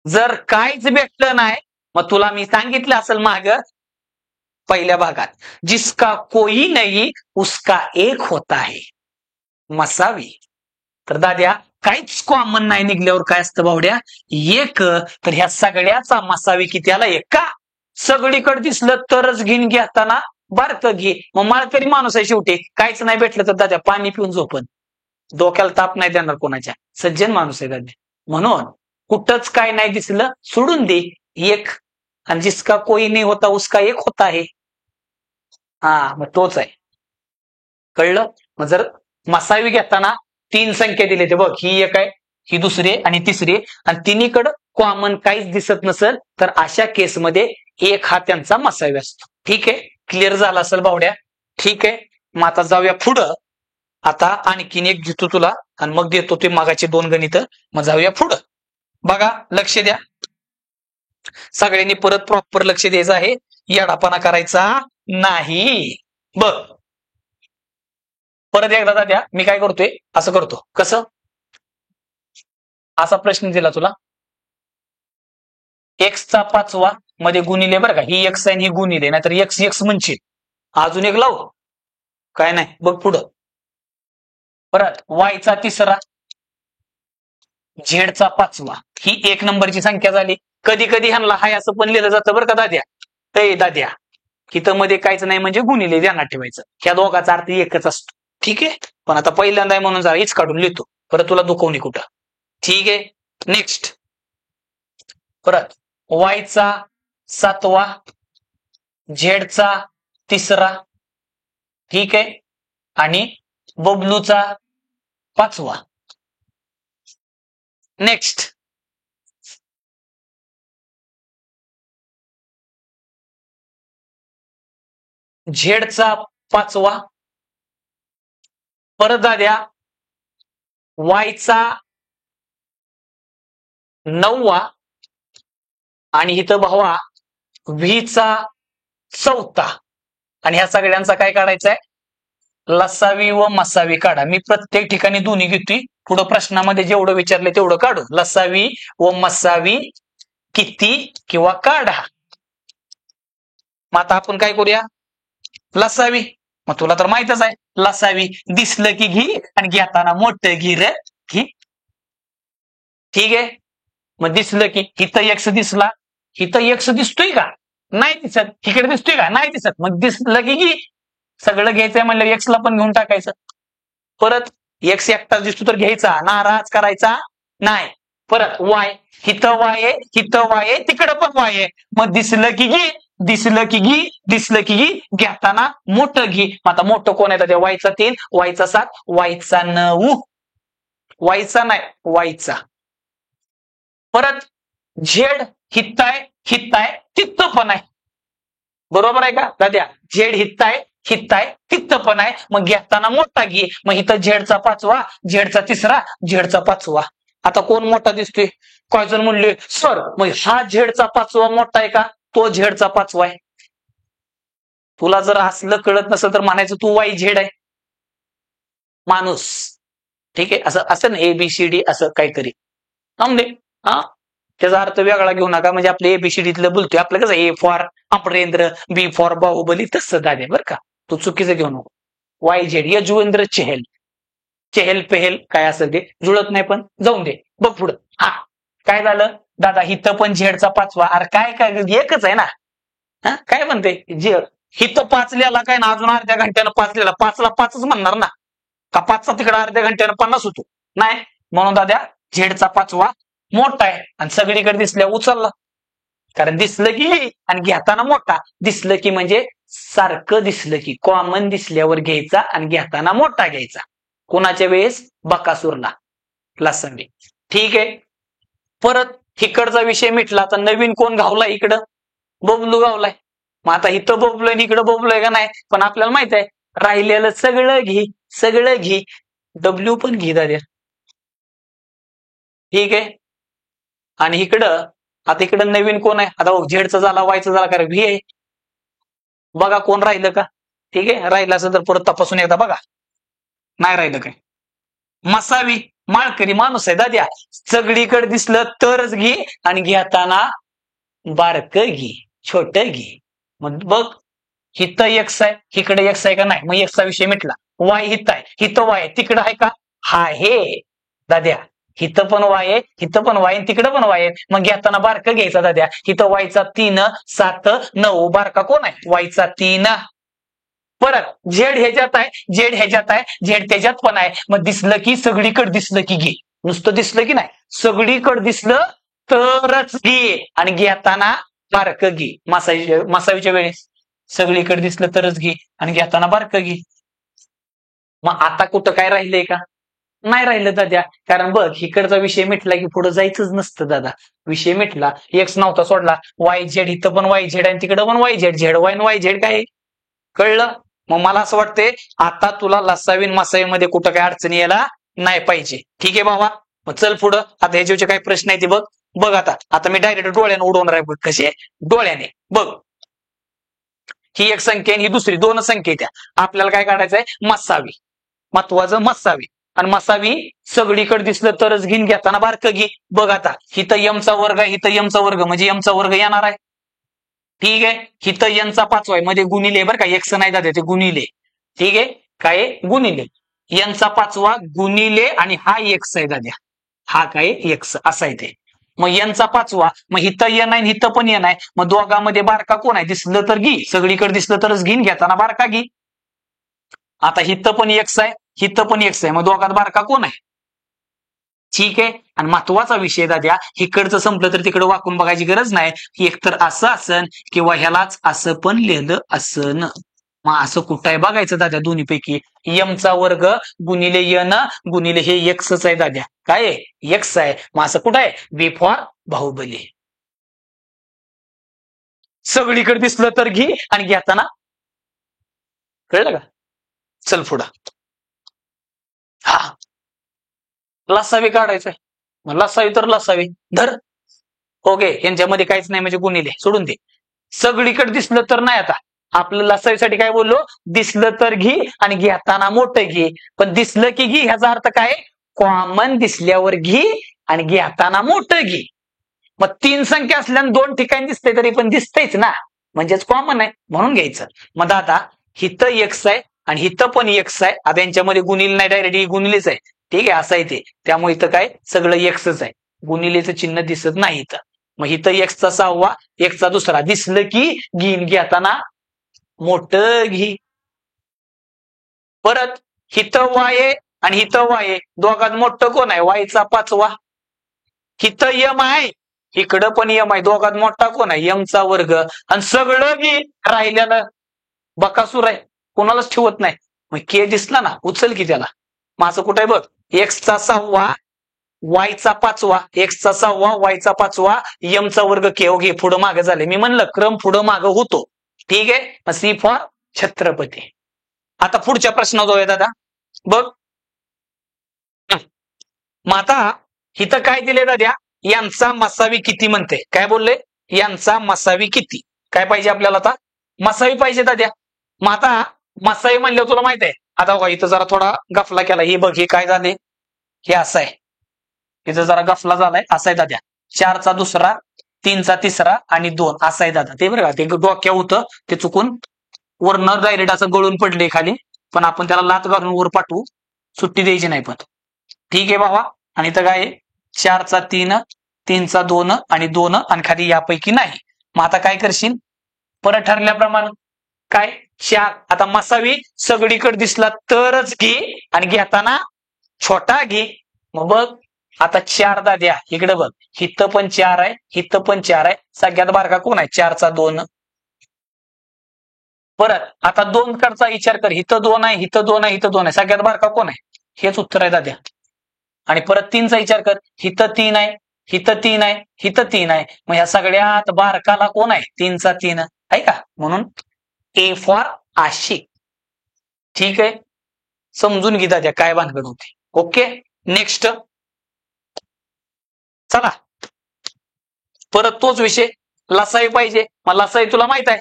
जर काहीच भेटलं नाही, मग तुला मी सांगितलं असेल माग पहिल्या भागात, जिसका कोई नहीं उसका एक होता है, मसावी. तर दाद्या काहीच कॉमन नाही निघल्यावर काय असतं बावड्या? एक. तर ह्या सगळ्याचा मसावी किती आला? एक का? सगळीकडे दिसलं तरच घेऊन घेताना बारक घे. मग माळकरी माणूस आहे शेवटी, काहीच नाही भेटलं तर दाद्या पाणी पिऊन झोपन, डोक्याला ताप नाही देणार कोणाच्या. सज्जन माणूस आहे दाद्या. म्हणून कुठंच काय नाही दिसलं, सोडून दे एक. आणि जिसका कोई नाही होता उसका एक होता है. हा, मग तोच आहे. कळलं? मग जर मसावी घेताना 3 संख्या दिली ते बघ, ही एक आहे, ही दुसरी आहे आणि तिसरी आहे, आणि तिन्हीकडं कॉमन काहीच दिसत नसेल तर अशा केसमध्ये 1 हा त्यांचा मसावी असतो. ठीक आहे, क्लिअर झाला असेल बावड्या? ठीक आहे, मग आता जाऊया पुढं. आता आणखीन एक घेतो तुला आणि मग देतो ते मागाचे 2 गणित. मग जाऊया पुढं. बघा, लक्ष द्या सगळ्यांनी, परत प्रॉपर लक्ष द्यायचं आहे, येडापणा करायचा नाही. बघ परत एकदा द्या, मी काय करतोय असं करतो. कसं? असा प्रश्न दिला तुला, एक्सचा 5वा मध्ये गुणिले, बरं का, ही एक्स आहे आणि ही गुणिले, नाहीतर एक्स एक्स म्हणशील. अजून एक लावू काय नाही, बघ पुढं. परत वायचा 3रा, झेडचा 5वा, ही 1 नंबरची संख्या झाली. कधी कधी ह्यांना हाय असं पण लिहिलं जातं बरं का दाद्या. ते दाद्या इथं मध्ये काहीच नाही म्हणजे गुणिले ध्यानात ठेवायचं. ह्या दोघाचा अर्थ एकच असतो. ठीक आहे, पण आता पहिल्यांदा आहे म्हणून जरा हीच काढून लिहितो, परत तुला दुखवणी कुठं. ठीक आहे, नेक्स्ट. परत वायचा 7वा, झेडचा 3रा, ठीक आहे, आणि बबलूचा 5वा. नेक्स्ट. झेडचा 5वा, परत दाद्या वायचा 9वा, आणि इथं भावा व्हीचा 4था. आणि ह्या सगळ्यांचा काय काढायचा आहे? लसावी व मसावी काढा. मी प्रत्येक ठिकाणी दोन्ही घेतोय, पुढे प्रश्नामध्ये जेवढं विचारले तेवढं काढू. लसावी व मसावी किती किंवा काढा. मग आता आपण काय करूया? लसावी. मग तुला तर माहितच आहे, लसावी दिसलं की घी आणि घेताना मोठं घी रे घी. ठीक आहे, मग दिसलं की इथं एक्स दिसला, इथं एक्स दिसतोय का? नाही दिसत. इकडे दिसतोय का? नाही दिसत. मग दिसलं की घी. सगळं घ्यायचंय म्हणलं एक्सला पण घेऊन टाकायचं. परत एक्स एकटा दिसतो तर घ्यायचा, नाराज करायचा नाही. परत वाय, हिथं वाय आहे, हिथं वाय आहे, तिकडं पण वाय आहे. मग दिसलं की घी, दिसलं की घी, दिसलं की घी, घेताना मोठं घी. आता मोठं कोण आहे? वायचा 3, वायचा 7, वायचा 9, वायचा नाही वायचा. परत झेड हित्त आहे, हित्त आहे, तित्त पण आहे. बरोबर आहे का दाद्या? झेड हित्त आहे, हित्त आहे, तित्त पण आहे. मग घेताना मोठा घे. मग इथं झेडचा 5वा, झेडचा 3रा, झेडचा 5वा. आता कोण मोठा दिसतोय? काय जण म्हणले सर मग हा झेडचा 5वा मोठा आहे का? तो झेडचा 5वा आहे. तुला जर असलं कळत नसेल तर म्हणायचं तू वाई झेड आहे माणूस. ठीक आहे, असं असं ना ABCD असं काहीतरी दे. हा, त्याचा अर्थ वेगळा घेऊ नका. म्हणजे आपलं ABCDतलं बोलतोय, आपलं कसं A for Amarendra, B for Baahubali, तसं दादे बरं का. तू चुकीचं घेऊ नको. YZ यजुवेंद्र चहल, चहल पेहल काय असेल ते जुळत नाही, पण जाऊन दे. बघ पुढं. हा, काय झालं दादा? हिथं पण झेडचा 5वा. अरे काय काय एकच आहे ना. हा, काय म्हणते जे हिथं 5 लिहिला काय ना, अजून अर्ध्या घंट्यानं 5 लिहिला, 5ला 5च म्हणणार ना का? 5चा तिकडे अर्ध्या घंट्यानं 50 होतो नाही. म्हणून दादा झेडचा 5वा मोठा आहे आणि सगळीकडे दिसल्या उचलला. कारण दिसलं की आणि घेताना मोठा. दिसलं की म्हणजे सारखं दिसलं की, कॉमन दिसल्यावर घ्यायचा आणि घेताना मोठा घ्यायचा. कोणाच्या वेळेस? बकासूरला, लसावी. ठीक आहे, परत इकडचा विषय मिटला. तर नवीन कोण गावलाय? इकडं बबलू गावलाय. मग आता इथं बबलोय आणि इकडं बबलोय का नाही? पण आपल्याला माहित आहे राहिलेलं सगळं घे, सगळं घे. डब्ल्यू पण घे दाद्या. ठीक आहे, आणि इकडं आता इकडं नवीन कोण आहे? आता झेडचा झाला, वायचा झाला, कारण व्ही आहे. बघा कोण राहिलं का? ठीक आहे, राहिलं असेल तर परत तपासून एकदा बघा. नाही राहिलं काय? मसावी माळकरी माणूस आहे दाद्या. सगळीकडे दिसलं तरच घे आणि घेताना बारक घे, छोट घे. मग बघ हिथं एक्स आहे, इकडे एक्स आहे का नाही? मग एक्सचा विषय मिटला. वाय हिथं आहे, हिथं वाय आहे, तिकडं आहे का? हा हे दाद्या, हिथं पण वाय आहे, हिथं पण वाय, तिकडं पण वाय आहे. मग घेताना बारका घ्यायचा दाद्या. हिथं वायचा 3, 7, 9, बारका कोण आहे? वायचा 3. परत झेड ह्याच्यात आहे, झेड ह्याच्यात आहे, झेड त्याच्यात पण आहे. मग दिसलं की सगळीकडे दिसलं की घे. नुसतं दिसलं की नाही, सगळीकडे दिसलं तरच घे आणि घेताना बारक घे. मसावीच्या वेळेस सगळीकडे दिसलं तरच घे आणि घेताना बारक घे. मग आता कुठं काय राहिलंय का? नाही राहिलं दाद्या. कारण बघ इकडचा विषय मिटला की पुढे जायचंच नसतं दादा. विषय मिटला. एक्स नव्हता सोडला. वाय झेड इथं पण वाय झेड आणि तिकडं पण Y Z. Z Y Y Z काय कळलं? मग मला असं वाटतंय आता तुला लसावी मसावीमध्ये कुठं काय अडचणी यायला नाही पाहिजे. ठीक आहे बाबा. मग चल पुढं. आता ह्याचे काय प्रश्न आहे ते बघ. बघ आता मी डायरेक्ट डोळ्याने उडवणार आहे. बघ कसे डोळ्याने बघ. ही एक संख्या आणि ही दुसरी दोन संख्या त्या. आपल्याला काय काढायचंय? मसावी. महत्वाचं मसावी. आणि मसावी सगळीकडे दिसलं तरच घेऊन घेताना बारकं घे. बघ आता हिथं यमचा वर्ग आहे, हिथं यमचा वर्ग म्हणजे यमचा वर्ग येणार आहे. ठीक आहे. हिथं यनचा पाचवा आहे मध्ये गुणिले बरं का. एक्स नाही जाते ते गुणिले. ठीक आहे. काय गुणिले यनचा पाचवा गुणिले आणि हा एक्स आहे दाद्या. हा काय एक्स असा आहे ते. मग यनचा पाचवा मग हिथं यन आहे हिथं पण यन आहे. मग दोघांमध्ये बारका कोण आहे? दिसलं तर घे. सगळीकडे दिसलं तरच घेऊन घेताना बारका घे. आता हिथं पण एक्स आहे हिथं पण एक्स आहे. मग दोघात बारका कोण आहे? ठीक आहे. आणि महत्वाचा विषय दाद्या इकडचं संपलं तर तिकडे वाकून बघायची गरज नाही. एकतर असं असन किंवा ह्यालाच असं पण लिहिलं असन. मग असं कुठं आहे बघायचं दाद्या दोन्हीपैकी. यमचा वर्ग गुणिले यन गुणिले हे एक्सच आहे दाद्या. काय आहे? एक्स आहे. मग असं कुठं आहे? बी फॉर बाहुबली. सगळीकडे दिसलं तर घे आणि घेताना कळलं का? चल पुढं. हा लसावी काढायचंय. मग लसावी तर लसावी धर. ओके यांच्यामध्ये काहीच नाही म्हणजे गुणिले सोडून दे. सगळीकडे दिसलं तर नाही. आता आपलं लसावीसाठी काय बोललो? दिसलं तर घे आणि घेताना मोठं घे. पण दिसलं की घे ह्याचा अर्थ काय? कॉमन दिसल्यावर घे आणि घेताना मोठं घे. मग तीन संख्या असल्याने दोन ठिकाणी दिसते तरी पण दिसतेच ना. म्हणजेच कॉमन आहे म्हणून घ्यायचं. मग दादा हिथं एक्स आहे आणि हिथं पण एक्स आहे. आता यांच्यामध्ये गुणिले नाही डायरेक्ट गुणिलेच आहे. ठीक आहे असं आहे ते. त्यामुळे इथं काय सगळं एक्सच आहे. गुणिलेचं चिन्ह दिसत नाही इथं. मग इथं एक्सचा सहावा एक्सचा दुसरा दिसलं की घेईन घेताना मोठं घे. परत हिथं वाय आहे आणि हिथं वाय आहे. दोघात मोठं कोण आहे? वायचा पाचवा. हिथं यम आहे इकडं पण यम आहे. दोघात मोठा कोण आहे? यमचा वर्ग. आणि सगळं घे राहिल्यानं बकासूर आहे. कोणालाच ठेवत नाही. मग के दिसला ना उचल की त्याला. मग असं कुठं आहे बघ. एक्सचा सहावा वायचा पाचवा एक्सचा सहावा वायचा पाचवा यमचा वर्ग के. घे पुढं मागं झाले. मी म्हणलं क्रम पुढं मागं होतो. ठीक आहे. C for Chhatrapati. आता पुढच्या प्रश्नावर जाऊया दादा. बघ मग आता इथं काय दिले दाद्या? यांचा मसावी किती म्हणते? काय बोलले? यांचा मसावी किती? काय पाहिजे आपल्याला आता? मसावी पाहिजे दाद्या. मग आता मसावी म्हणल्यावर तुला माहित आहे. आता बघा इथं जरा थोडा गफला केला. हे बघ हे काय झाले? हे असं आहे. इथं जरा गफला झालाय. असा आहे दाद्या. चारचा दुसरा तीनचा तिसरा आणि दोन असा आहे दादा. ते बरं का ते डोक्या होतं ते चुकून वरनं डायरेक्ट असं गळून पडले खाली. पण आपण त्याला लात घालून वर पाठवू. सुट्टी द्यायची नाही पण. ठीक आहे बाबा. आणि इथं काय आहे? चारचा तीन तीनचा दोन आणि दोन आणि खाली यापैकी नाही. मग आता काय करशील? परत ठरल्याप्रमाणे काय चार. आता मसावी सगळीकडे दिसला तरच घे आणि घेताना छोटा घे. मग बघ आता चार दाद्या इकडे बघ. हिथं पण चार आहे हिथं पण चार आहे. सगळ्यात बारका कोण आहे? चारचा दोन. परत आता दोन कडचा विचार कर. हिथं दोन आहे हिथं दोन आहे हिथं दोन आहे. सगळ्यात बारका कोण आहे? हेच उत्तर आहे दाद्या. आणि परत तीनचा विचार कर. हिथं तीन आहे हिथं तीन आहे हिथं तीन आहे. मग ह्या सगळ्यात बारकाला कोण आहे? तीनचा तीन आहे का? म्हणून ए फॉर आशिक. ठीक आहे. समजून घे दाद्या काय भानगड होते. Okay next. चला परत तोच विषय. लसाई पाहिजे. मग लसाई तुला माहित आहे.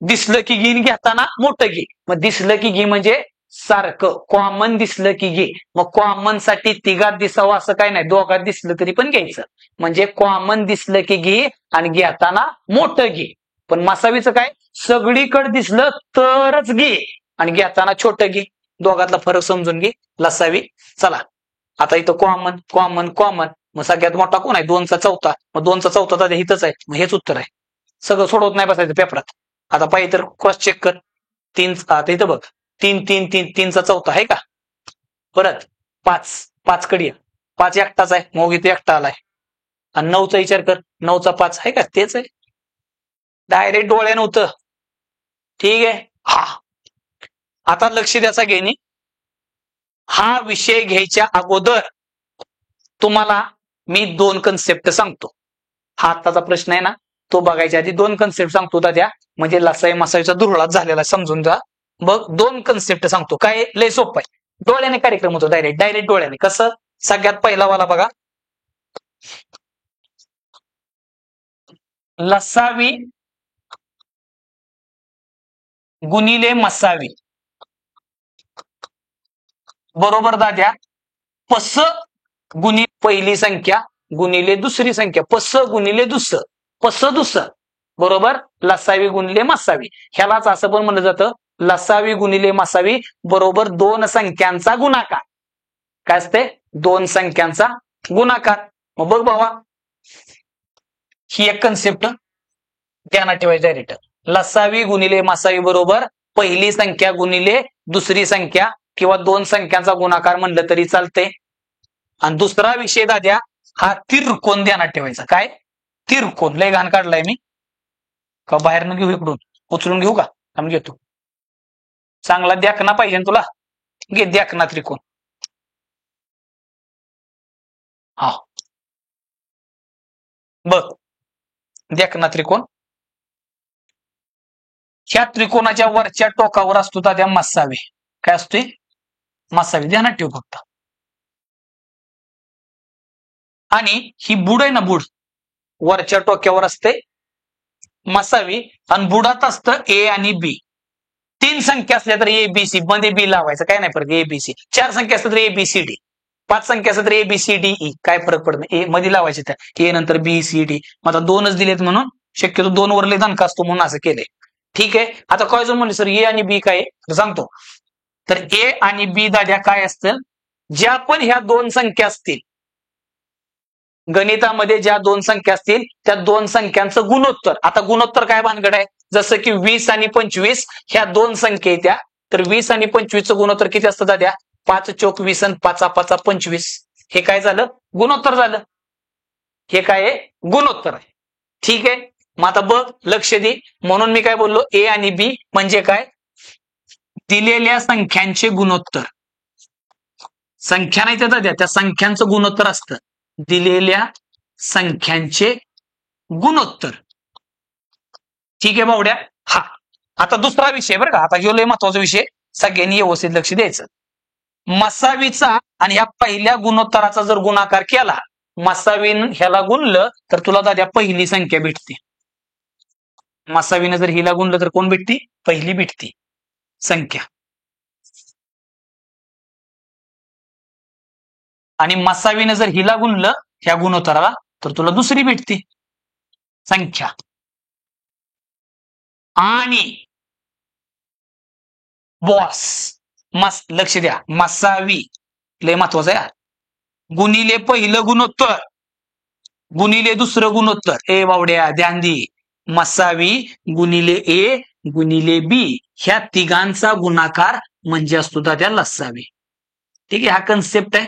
दिसलं की घेईन घेताना मोठं घे. मग दिसलं की घे म्हणजे सारखं कॉमन दिसलं की घे. मग कॉमन साठी तिघात दिसावं असं काय नाही. दोघात दिसलं तरी पण घ्यायचं. म्हणजे कॉमन दिसलं की घे आणि घेताना मोठं घे. पण मसावीचं काय? सगळीकडे दिसलं तरच घे आणि घेताना छोटं घे. दोघातला फरक समजून घे. लसावी. चला आता इथं कॉमन कॉमन कॉमन. मग सगळ्यात मोठा कोण आहे? दोनचा चौथा. मग दोनचा चौथा तर हिथंच आहे. मग हेच उत्तर आहे. सगळं सोडवत नाही बसायचं पेपरात. आता पाहिजे तर क्रॉस चेक कर. तीन आता इथं बघ. तीन तीन तीन तीनचा चौथा आहे का? परत पाच पाच कडे पाच एकटाच आहे. मग इथे एकटा आलाय. आणि नऊचा विचार कर. नऊचा पाच आहे का? तेच आहे. डायरेक्ट डोळ्या नव्हतं. ठीक आहे. हा आता लक्ष द्यायचा घेणे. हा विषय घ्यायच्या अगोदर तुम्हाला मी 2 कन्सेप्ट सांगतो. हा आत्ताचा प्रश्न आहे ना, तो बघायच्या आधी 2 कन्सेप्ट सांगतो दाद्या, म्हणजे लसाई मसाईचा दुर्ळाच झालेला समजून जा. बघ 2 कन्सेप्ट सांगतो. काय लय सोपं आहे. डोळ्याने कार्यक्रम होतो, डायरेक्ट डोळ्याने. कसं? सगळ्यात पहिला वाला बघा, लसावी गुणिले मसावी बरोबर दाद्या पस गुणिले पहिली संख्या गुणिले दुसरी संख्या, पस गुणिले दुस बरोबर लसावी गुणिले मसावी. ह्यालाच असं पण म्हणलं जातं लसावी गुणिले मसावी बरोबर 2 संख्यांचा गुणाकार. काय असते? 2 संख्यांचा गुणाकार. मग बघ बाबा, ही एक कन्सेप्ट ध्यानात ठेवायची डायरेक्ट. लसावी गुणिले मसावी बरोबर पहिली संख्या गुणिले दुसरी संख्या किंवा 2 संख्यांचा गुणाकार म्हणलं तरी चालते. आणि दुसरा विषय दाद्या हा तिरकोण ध्यानात ठेवायचा. काय? तिरकोण. लय घाण काढलाय मी का बाहेर न घेऊ? इकडून उचलून घेऊ का? आम्ही घेतो. चांगला द्याकना पाहिजे तुला, घे द्याकना त्रिकोण. हा बघ द्याकना त्रिकोण. ह्या त्रिकोणाच्या वरच्या टोकावर असतो दाद्या मसावी. काय असतोय? मसावी. ध्यानात ठेव फक्त. आणि ही बुड आहे ना, बुड वरच्या टोक्यावर असते मसावी आणि बुडात असतं ए आणि बी. 3 संख्या असल्या तर ए बी सी मध्ये बी लावायचं, काय नाही फरक. ए बी सी. 4 संख्या असल्या तर ए बी सी डी. 5 संख्या असल्या तर A B C D E. काय फरक पडत नाही. ए मध्ये लावायचे त्या, ए नंतर बी सी डी. आता 2च दिलेत म्हणून शक्यतो 2 वरले दणका असतो म्हणून असं केलंय. ठीक आहे. आता काय जर म्हणले सर ए आणि बी काय सांगतो, तर ए आणि बी दाद्या काय असतं, ज्या पण ह्या 2 संख्या असतील गणितामध्ये, ज्या 2 संख्या असतील त्या 2 संख्यांचं गुणोत्तर. आता गुणोत्तर काय भानगड आहे? जसं की 20 आणि 25 ह्या 2 संख्या येत्या, तर 20 आणि 25चं गुणोत्तर किती असतं दाद्या? 5 चोक 20 आणि 5 5 25. हे काय झालं? गुणोत्तर झालं. हे काय आहे? गुणोत्तर आहे. ठीक आहे. मग आता बघ, लक्ष दे. म्हणून मी काय बोललो, ए आणि बी म्हणजे काय? दिलेल्या संख्यांचे गुणोत्तर. संख्या नाही दाद्या, त्या संख्यांचं गुणोत्तर असतं. दिलेल्या संख्यांचे गुणोत्तर. ठीक आहे बावड्या. हा आता दुसरा विषय बरं का. आता ह्यो लय महत्वाचा विषय, सगळ्यांनी व्यवस्थित लक्ष द्यायचं. मसावीचा आणि ह्या पहिल्या गुणोत्तराचा जर गुणाकार केला, मसावीन ह्याला गुणलं तर तुला दाद्या पहिली संख्या भेटते. मसावीनं जर हिला गुणलं तर कोण भेटती? पहिली भेटती संख्या. आणि मसावीनं जर हिला गुणलं ह्या गुणोत्तराला तर तुला दुसरी भेटते संख्या. आणि बॉस मस्त लक्ष द्या, मसावी लय महत्वाचं आहे, गुणिले पहिलं गुणोत्तर गुणिले दुसरं गुणोत्तर. ए बावड्या ध्यान दे, मसावी गुणिले ए गुणिले बी ह्या तिघांचा गुणाकार म्हणजे असतो दाद्या लसावी. ठीक आहे. हा कन्सेप्ट आहे,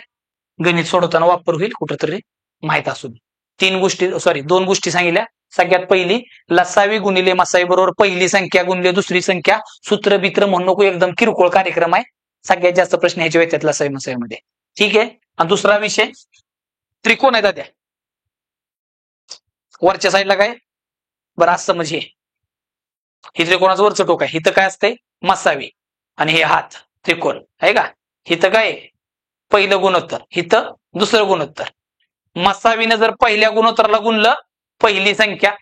गणित सोडवताना वापर होईल, कुठंतरी माहित असू दे. 2 गोष्टी सांगितल्या. सगळ्यात पहिली लसावी गुणिले मसावी बरोबर पहिली संख्या गुणिले दुसरी संख्या. सूत्र बित्र म्हणू नको, एकदम किरकोळ कार्यक्रम आहे. सगळ्यात जास्त प्रश्न ह्याचे येतात लसावी मसावीमध्ये. ठीक आहे. आणि दुसरा विषय त्रिकोण आहे दाद्या. वरच्या साईडला काय बरं असं म्हणजे हे त्रिकोणाचं वरचं टोक आहे. इथं काय असतंय? मसावी. आणि हे हात त्रिकोण आहे का. इथं काय? पहिलं गुणोत्तर, इथं दुसरं गुणोत्तर. मसावीनं जर पहिल्या गुणोत्तराला गुणलं पहिली संख्या,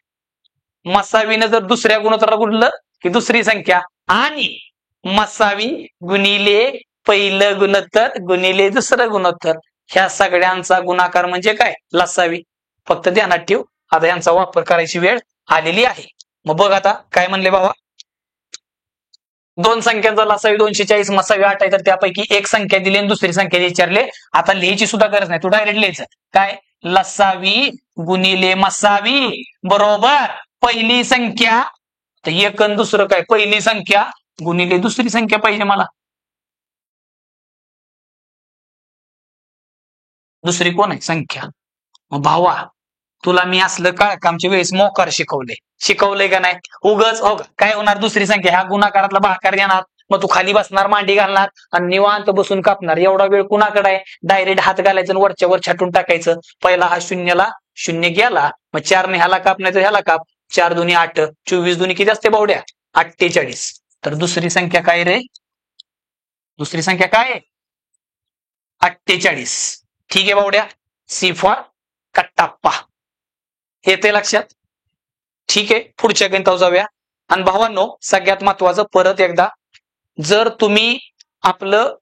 मसावीनं जर दुसऱ्या गुणोत्तराला गुणलं की दुसरी संख्या. आणि मसावी गुणिले पहिलं गुणोत्तर गुणिले दुसरं गुणोत्तर ह्या सगळ्यांचा गुणाकार म्हणजे काय? लसावी. फक्त ध्यानात ठेव, आता यांचा वापर करायची वेळ आलेली आहे. मग बघ आता काय म्हणले बाबा, 2 संख्यांचा लसावी 240 मसावी 8 आहे, तर त्यापैकी एक संख्या दिली आणि दुसरी संख्या विचारले. आता लिहायची सुद्धा गरज नाही, तू डायरेक्ट लिहायचं. काय? लसावी गुणिले मसावी बरोबर पहिली संख्या, तर एक आणि दुसरं काय? पहिली संख्या गुणिले दुसरी संख्या पाहिजे मला. दुसरी कोण आहे? संख्या. मग भावा तुला मी असलं काळकामच्या वेळेस मोकार शिकवलंय का नाही? उगच हो काय होणार? दुसरी संख्या ह्या गुणाकारातला भागाकार देणार मग तू खाली बसणार, मांडी घालणार आणि निवांत बसून कापणार. एवढा वेळ कुणाकडे आहे? डायरेक्ट हात घालायचं आणि वरच्या वर छाटून टाकायचं. पहिला हा शून्यला शून्य गेला, मग 4 ने ह्याला काप, नाही तर ह्याला काप. 4 दुनी 8, 24 दुनी किती असते बावड्या? 48. तर दुसरी संख्या काय रे? दुसरी संख्या काय आहे? 48. ठीक आहे बावड्या. C for Kattappa. येते लक्षात? ठीक आहे, पुढच्या गणितावर जाऊया. आणि भावांनो, सगळ्यात महत्वाचं परत एकदा, जर तुम्ही आपलं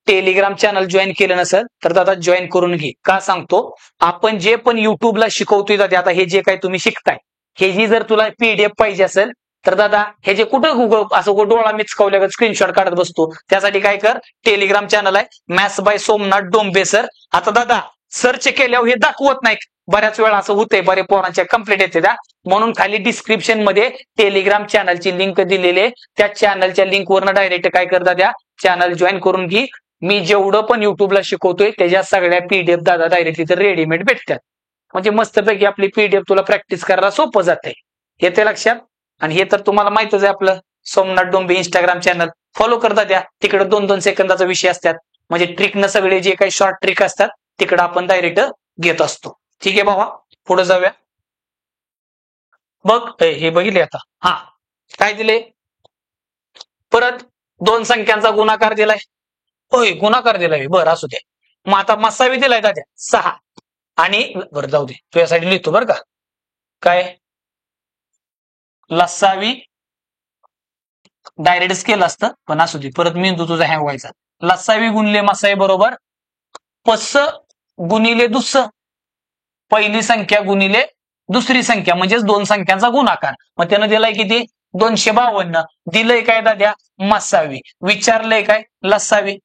टेलिग्राम चॅनल जॉईन केलं नसेल तर दादा जॉईन करून घे. का सांगतो? आपण जे पण युट्यूबला शिकवतोय दादा, आता हे जे काही तुम्ही शिकताय, हे जी जर तुला पीडीएफ पाहिजे असेल तर दादा हे जे कुठं गुगल असं डोळा मिचकावल्या स्क्रीनशॉट काढत बसतो, त्यासाठी काय कर, टेलिग्राम चॅनल आहे maths bye Somnath Dombe sir. आता दादा सर्च केल्यावर हे दाखवत नाही, बऱ्याच वेळा असं होतंय, बरे पोरांच्या कंप्लेंट येते त्या, म्हणून खाली डिस्क्रिप्शन मध्ये टेलिग्राम चॅनलची लिंक दिलेली आहे. त्या चॅनलच्या लिंकवरनं डायरेक्ट काय करता, त्या चॅनल जॉईन करून घे. मी जेवढं पण युट्यूबला शिकवतोय त्याच्या सगळ्या पीडीएफ दादा डायरेक्ट तिथे रेडीमेड भेटतात. म्हणजे मस्तपैकी आपली पीडीएफ तुला प्रॅक्टिस करायला सोपं जाते. येते लक्षात? आणि हे तर तुम्हाला माहितच आहे, आपलं Somnath Dombe Instagram channel follow करता द्या. तिकडे 2-2 सेकंदाचा विषय असतात, म्हणजे ट्रिकनं सगळे जे काही शॉर्ट ट्रिक असतात तिकडे आपण डायरेक्ट घेत असतो. ठीक आहे भावा, पुढे जाऊया. बघ हे बघितले आता. हा काय दिले? परत 2 संख्यांचा गुणाकार दिलाय. होय, गुणाकार दिलाय. बरं असू दे. मग आता मसावी दिलाय दादा 6 आणि बरं जाऊ दे, तुझ्यासाठी लिहितो बरं का. काय लसावी डायरेक्ट केलं असतं, पण असू दे, परत मेंदू तुझा हँग व्हायचा. लसावी गुणिले मसावी बरोबर पस गुणिले दुस, पहिली संख्या गुणिले दुसरी संख्या, म्हणजेच 2 संख्यांचा गुणाकार. मग त्यानं दिलाय किती? 252. दिलंय काय दाद्या? मसावी. विचारलंय काय? लसावी.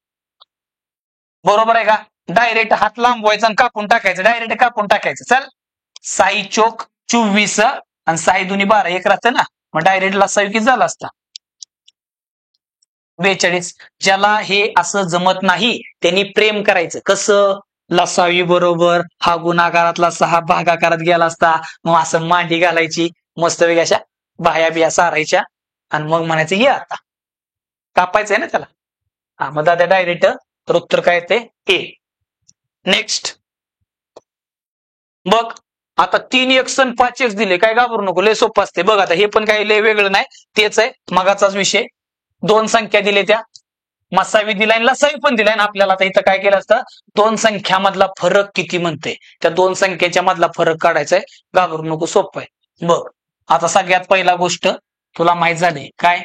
बरोबर आहे का? डायरेक्ट हात लांबवायचा आणि कापून टाकायचं, डायरेक्ट कापून टाकायचं. चल, 6 चोक 24 आणि 6 दुनी 12, एक राहतं ना, मग डायरेक्ट लसावी किती झाला असता? 42. ज्याला हे असं जमत नाही त्यांनी प्रेम करायचं. कसं? लसावी बरोबर हा गुणाकारातला 6 भागाकारात गेला असता, मग असं मांडी घालायची, मस्त वेगळ्या अशा बाया बिया सारायच्या आणि मग म्हणायचं ये आता. कापायचंय ना त्याला. हा, मग दादा डायरेक्ट तर उत्तर काय येते? ए. नेक्स्ट बघ, आता 3x आणि 5x दिले, काय घाबरू नको, लय सोपं असते. बघ आता हे पण काही लय वेगळं नाही, तेच आहे मगाचाच विषय. 2 संख्या दिले, त्या मसावी दिलाय, लसावी पण दिलाय. आपल्याला आता इथं काय केलं असतं, 2 संख्यामधला फरक किती म्हणते, त्या 2 संख्येच्या मधला फरक काढायचा आहे. घाबरू नको, सोपं आहे. बघ आता सगळ्यात पहिला गोष्ट तुला माहित झाली काय?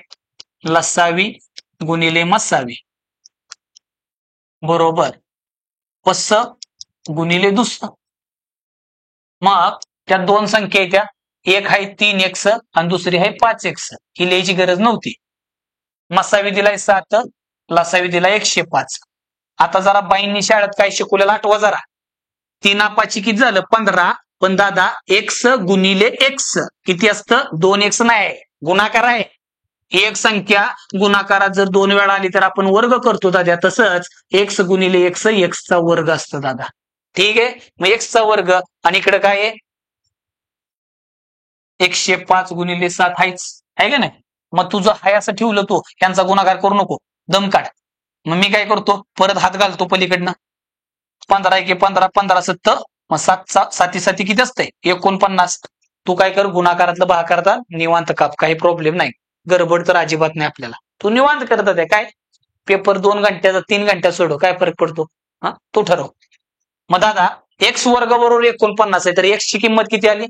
लसावी गुणिले मसावी बरोबर पस गुणिले दुस. मग त्या 2 संख्या येत्या, एक आहे 3x आणि दुसरी आहे 5x. ही लिहायची गरज नव्हती. मसावी दिलाय 7, लसावी दिलाय 105. आता जरा बाईंनी शाळेत काय शिकवलेलं आठवा जरा. 3 5 किती झालं? 15. पण दादा x गुणिले x किती असतं? 2x नाही, गुणाकार आहे. एक संख्या गुणाकारात जर 2 वेळा आली तर आपण वर्ग करतो दादा, तसंच x गुणिले x, x चा वर्ग असतं दादा. ठीक आहे, मग x चा वर्ग आणि इकडे काय आहे? 105 गुणिले 7 आहे का नाही? मग तुझं हाय असं ठेवलं, तू यांचा गुणाकार करू नको, दम काढ. मग मी काय करतो, परत हात घालतो पलीकडनं. 15 1 15, 15 7, मग 7 7 किती असते? 49. तू काय कर, गुणाकारातलं भागाकारात निवांत काप, काही प्रॉब्लेम नाही. गडबड तर अजिबात नाही आपल्याला. तू निवांत करतात आहे काय? पेपर 2 घंट्याचा 3 घंट्यात सोडव, काय फरक पडतो? हा, तू ठरव. मग दादा x वर्ग बरोबर 49 आहे, तर x ची किंमत किती आली?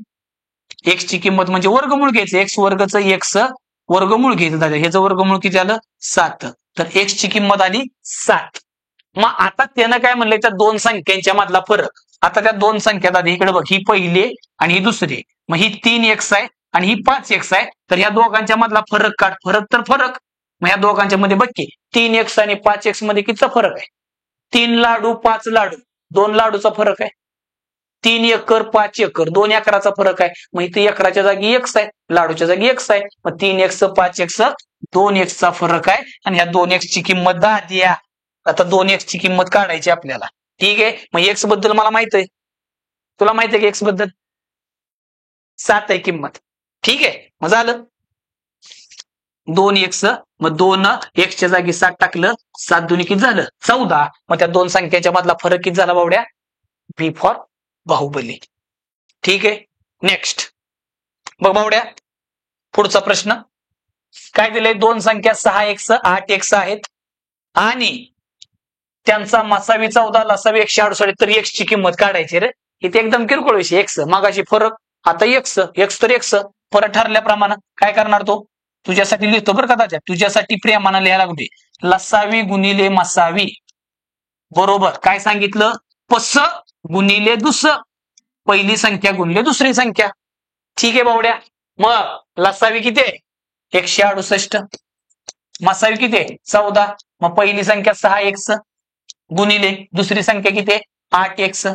x ची किंमत म्हणजे वर्गमूळ घ्यायचं, x वर्गचं x वर्गमूळ घ्यायचं दादा. ह्याचं वर्गमूळ किती आलं? 7. तर x ची किंमत आली 7. मग आता त्यानं काय म्हणलंय, त्या 2 संख्यांच्या मधला फरक. आता त्या 2 संख्या दादा इकडे बघ, ही पहिली आणि ही दुसरी. मग ही 3x आहे आणि ही 5x आहे, तर ह्या दोघांच्या मधला फरक काढ. फरक तर फरक. मग ह्या दोघांच्या मध्ये बघ की 3x आणि 5x मध्ये कितीचा फरक आहे? 3 लाडू 5 लाडू, 2 लाडूचा फरक आहे. 3 एकर 5 एकर, 2 एकराचा फरक आहे. मग इथे एकराच्या जागी x आहे, लाडूच्या जागी x आहे. मग 3x 5x 2x चा फरक आहे. आणि ह्या 2x ची किंमत 10 द्या. आता 2x ची किंमत काढायची आपल्याला. ठीक आहे, मग x बद्दल मला माहित आहे. तुला माहित आहे की x बद्दल 7 आहे किंमत. ठीक आहे, मग झालं. 2x, मग 2x जागी 7 टाकलं, 7 दुनी किती झालं 14. मग त्या दोन संख्यांच्या मधला फरक किती झाला बावड्या? बी फॉर बाहुबली. ठीक आहे. नेक्स्ट बघ बावड्या, पुढचा प्रश्न काय दिलंय? दोन संख्या 6x 8x आहेत आणि त्यांचा मसावी 14, लसावी 168. तर x ची किंमत काढायची रे. इथे एकदम किरकोळ विषय. x मागाशी फरक, आता x तर x फरक ठरल्याप्रमाणे काय करणार तो? तुझ्यासाठी लिहितो बरं का दादा, तुझ्यासाठी प्रेमानं लिहायला लागते. लसावी गुणिले मसावी बरोबर काय सांगितलं? पस गुणिले दुस, पहिली संख्या गुणिले दुसरी संख्या. ठीक आहे बावड्या. मग लसावी किती आहे? 168. मसावी किती आहे? 14. मग पहिली संख्या 6x गुणिले दुसरी संख्या किती आहे? 8x.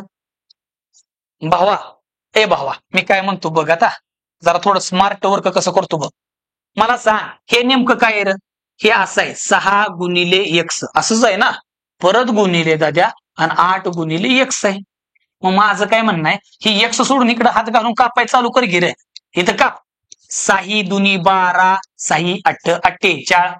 भावा ए भावा, मी काय म्हणतो बघ, आता जरा थोडं स्मार्ट वर्क कसं करतो बघ. मला सांग हे नेमकं काय आहे? हे असं आहे 6 गुणिले x असंच आहे ना, परत गुणिले दाद्या आणि 8 गुणिले x आहे. मग माझं काय म्हणणं आहे, ही x सोडून इकडे हात घालून कापाय चालू कर गिरे. इथं का 6 दुनी 12, 6 8 48.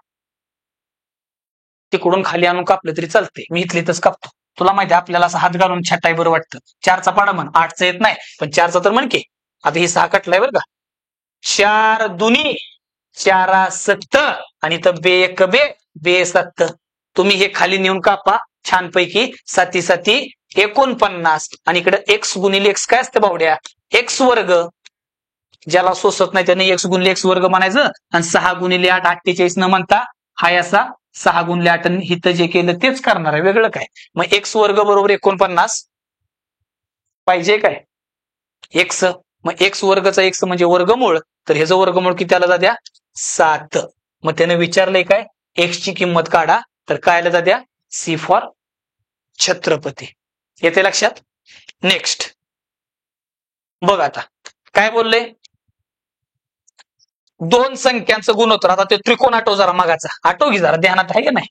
तिकडून खाली आणून कापलं तरी चालते, मी इथले इथंच कापतो. तुला माहिती आहे आपल्याला असं हात घालून छटाय बरं वाटतं. 4चा पाडा म्हण, 8चा येत नाही, पण 4चा तर म्हण की. आता ही 6 कटलाय बरं का. 4 दुनी 4 7 आणि इथं बे 1 बे 7. तुम्ही हे खाली नेऊन कापा छानपैकी. 7 7 49 आणि इकडे x गुणिले x काय असतं बावड्या? x वर्ग. ज्याला सोसत नाही त्याने x गुणिले x वर्ग म्हणायचं. आणि 6 गुणिले 8 48 न म्हणता हाय असा 6 गुणिले 8 हिथं जे केलं तेच करणार आहे, वेगळं काय. मग x वर्ग बरोबर 49 पाहिजे काय? x. मग x वर्गचा x म्हणजे वर्गमूळ, तर ह्याचं वर्गमूळ किती आलं जात्या? 7. मग त्याने विचारलंय काय? x ची किंमत काढा. तर काय आलं जात्या? C for Chhatrapati. येते लक्षात? नेक्स्ट बघ आता काय बोलले? दोन संख्यांचं गुणोत्तर. आता ते त्रिकोण आठव जरा मागाचा, आठव की जरा, ध्यानात आहे का नाही?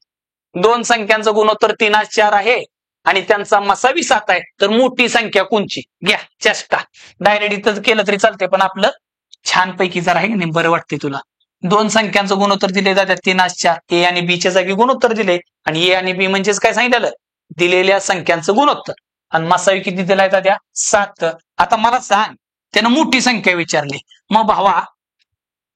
दोन संख्यांचं गुणोत्तर 3-4 आहे आणि त्यांचा मसावी 7 आहे. तर मोठी संख्या कोणची? घ्या चेष्टा. डायरेक्ट इथं केलं तरी चालते, पण आपलं छानपैकी जरा आहे की नाही, बरं वाटते तुला. दोन संख्यांचं गुणोत्तर दिले जातात 3-4. ए आणि बी च्या जागी गुणोत्तर दिले, आणि ए आणि बी म्हणजेच काय सांगितलं? दिलेल्या संख्यांचं गुणोत्तर. आणि मसावी किती दिलाय त्या? 7. आता मला सांग, त्यानं मोठी संख्या विचारली. मग भावा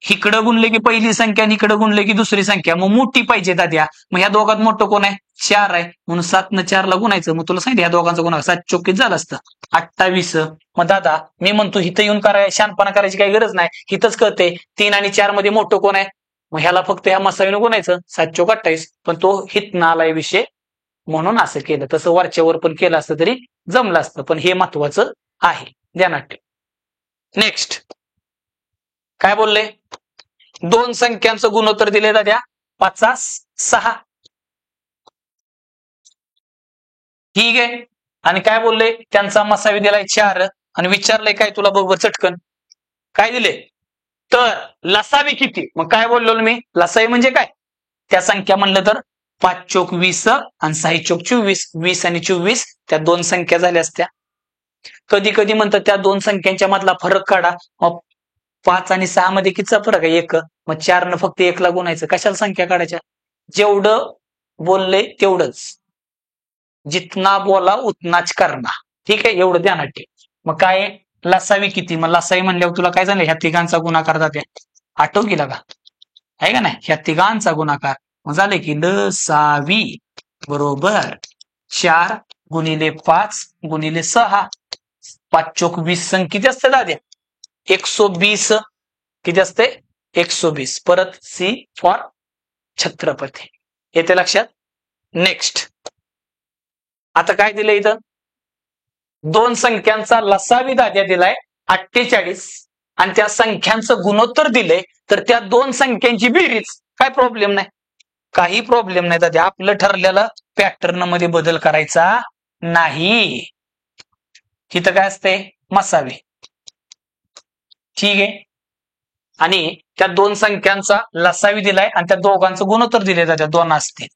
इकडं गुणले की पहिली संख्या आणि इकडं गुणले की दुसरी संख्या, मग मोठी पाहिजे दाद्या. मग ह्या दोघात मोठं कोण आहे? 4 आहे, म्हणून 7 न 4 ला गुणायचं. मग तुला सांगितलं ह्या दोघांचा गुणा 7 चोकीत झालं असतं 28. मग दादा मी म्हणतो इथं येऊन शहाणपणा करायची काही गरज नाही, इथंच कळते 3 आणि 4 मध्ये मोठं कोण आहे. मग ह्याला फक्त ह्या मसावीनं गुणायचं. 7 चोक 28. पण तो हितनं आलाय विषय, म्हणून असं केलं. तसं वरच्यावर पण केलं असतं तरी जमलं असतं, पण हे महत्वाचं आहे, ध्यानात ठेव. नेक्स्ट काय बोलले? दोन संख्यांचं गुणोत्तर दिले जात्या 5-6. ठीक आहे. आणि काय बोलले? त्यांचा मसावी दिलाय 4 आणि विचारलंय काय तुला बरोबर चटकन काय दिले? तर लसावी किती? मग काय बोललो मी? लसावी म्हणजे काय? त्या संख्या म्हणलं तर 5 चोक 20 आणि 6 चोक 24. 20 आणि 24 त्या दोन संख्या झाल्या असत्या. कधी कधी म्हणतात त्या दोन संख्यांच्या मधला फरक काढा. मग 5 आणि 6 मध्ये कितीचा फरक आहे? 1. मग 4 न फक्त 1 ला गुणायचं. कशाला संख्या काढायच्या? जेवढं बोलले तेवढंच. जितना बोला उतनाच करना. ठीक आहे, एवढं ध्यानात ठेव. मग काय लसावी किती? मग लसावी म्हणल्यावर तुला काय झालं? ह्या तिघांचा गुणाकार जाते. आठव केला का? आहे का नाही? ह्या तिघांचा गुणाकार. मग झाले की लसावी बरोबर 4 गुणिले 5 गुणिले 6. 5 चोक 20 किती असते दाद्या? 120. किती असते? 120. परत सी फॉर छत्रपती. येते लक्षात? नेक्स्ट आता काय दिलंय इथं? दोन संख्यांचा लसावी दाद्या दिलाय 48 आणि त्या संख्यांचं गुणोत्तर दिलंय. तर त्या दोन संख्यांची बेरीज. काय प्रॉब्लेम नाही, काही प्रॉब्लेम नाही दाद्या. आपलं ठरलेलं पॅटर्न मध्ये बदल करायचा नाही. तिथं काय असते? मसावी. ठीक आहे. आणि त्या दोन संख्यांचा लसावी दिलाय आणि त्या दोघांचं गुणोत्तर दिले जाते 2 असते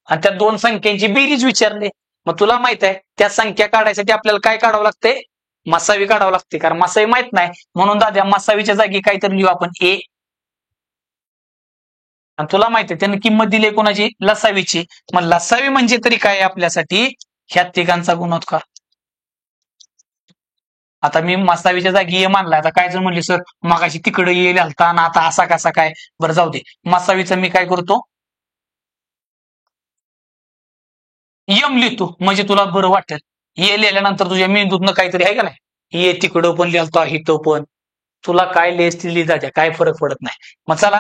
आणि त्या दोन संख्यांची बेरीज विचारली. मग तुला माहित आहे त्या संख्या काढायसाठी आपल्याला काय काढावं लागते? मसावी काढावं लागते. कारण मसावी माहित नाही, म्हणून दाद्या मसावीच्या जागी काहीतरी लिहू आपण. ए आणि तुला माहिती आहे त्याने किंमत दिली कोणाची? लसावीची. मग लसावी म्हणजे तरी काय आपल्यासाठी? ह्या तिघांचा गुणोत्तर. आता मी मसावीच्या जागी ये मानला. आता काय जर म्हणले सर मगाशी तिकडे येईल आलता ना आता असा कसा काय? बरं जाऊ दे. मसावीचं मी काय करतो? यम लिहितो म्हणजे तुला बरं वाटेल. ये लिहिल्यानंतर तुझ्या मेंदूतनं काहीतरी आहे का नाही? ये तिकडं पण लिहिलता इथं पण. तुला काय लिहायची लिहिता काय फरक पडत नाही. मग चला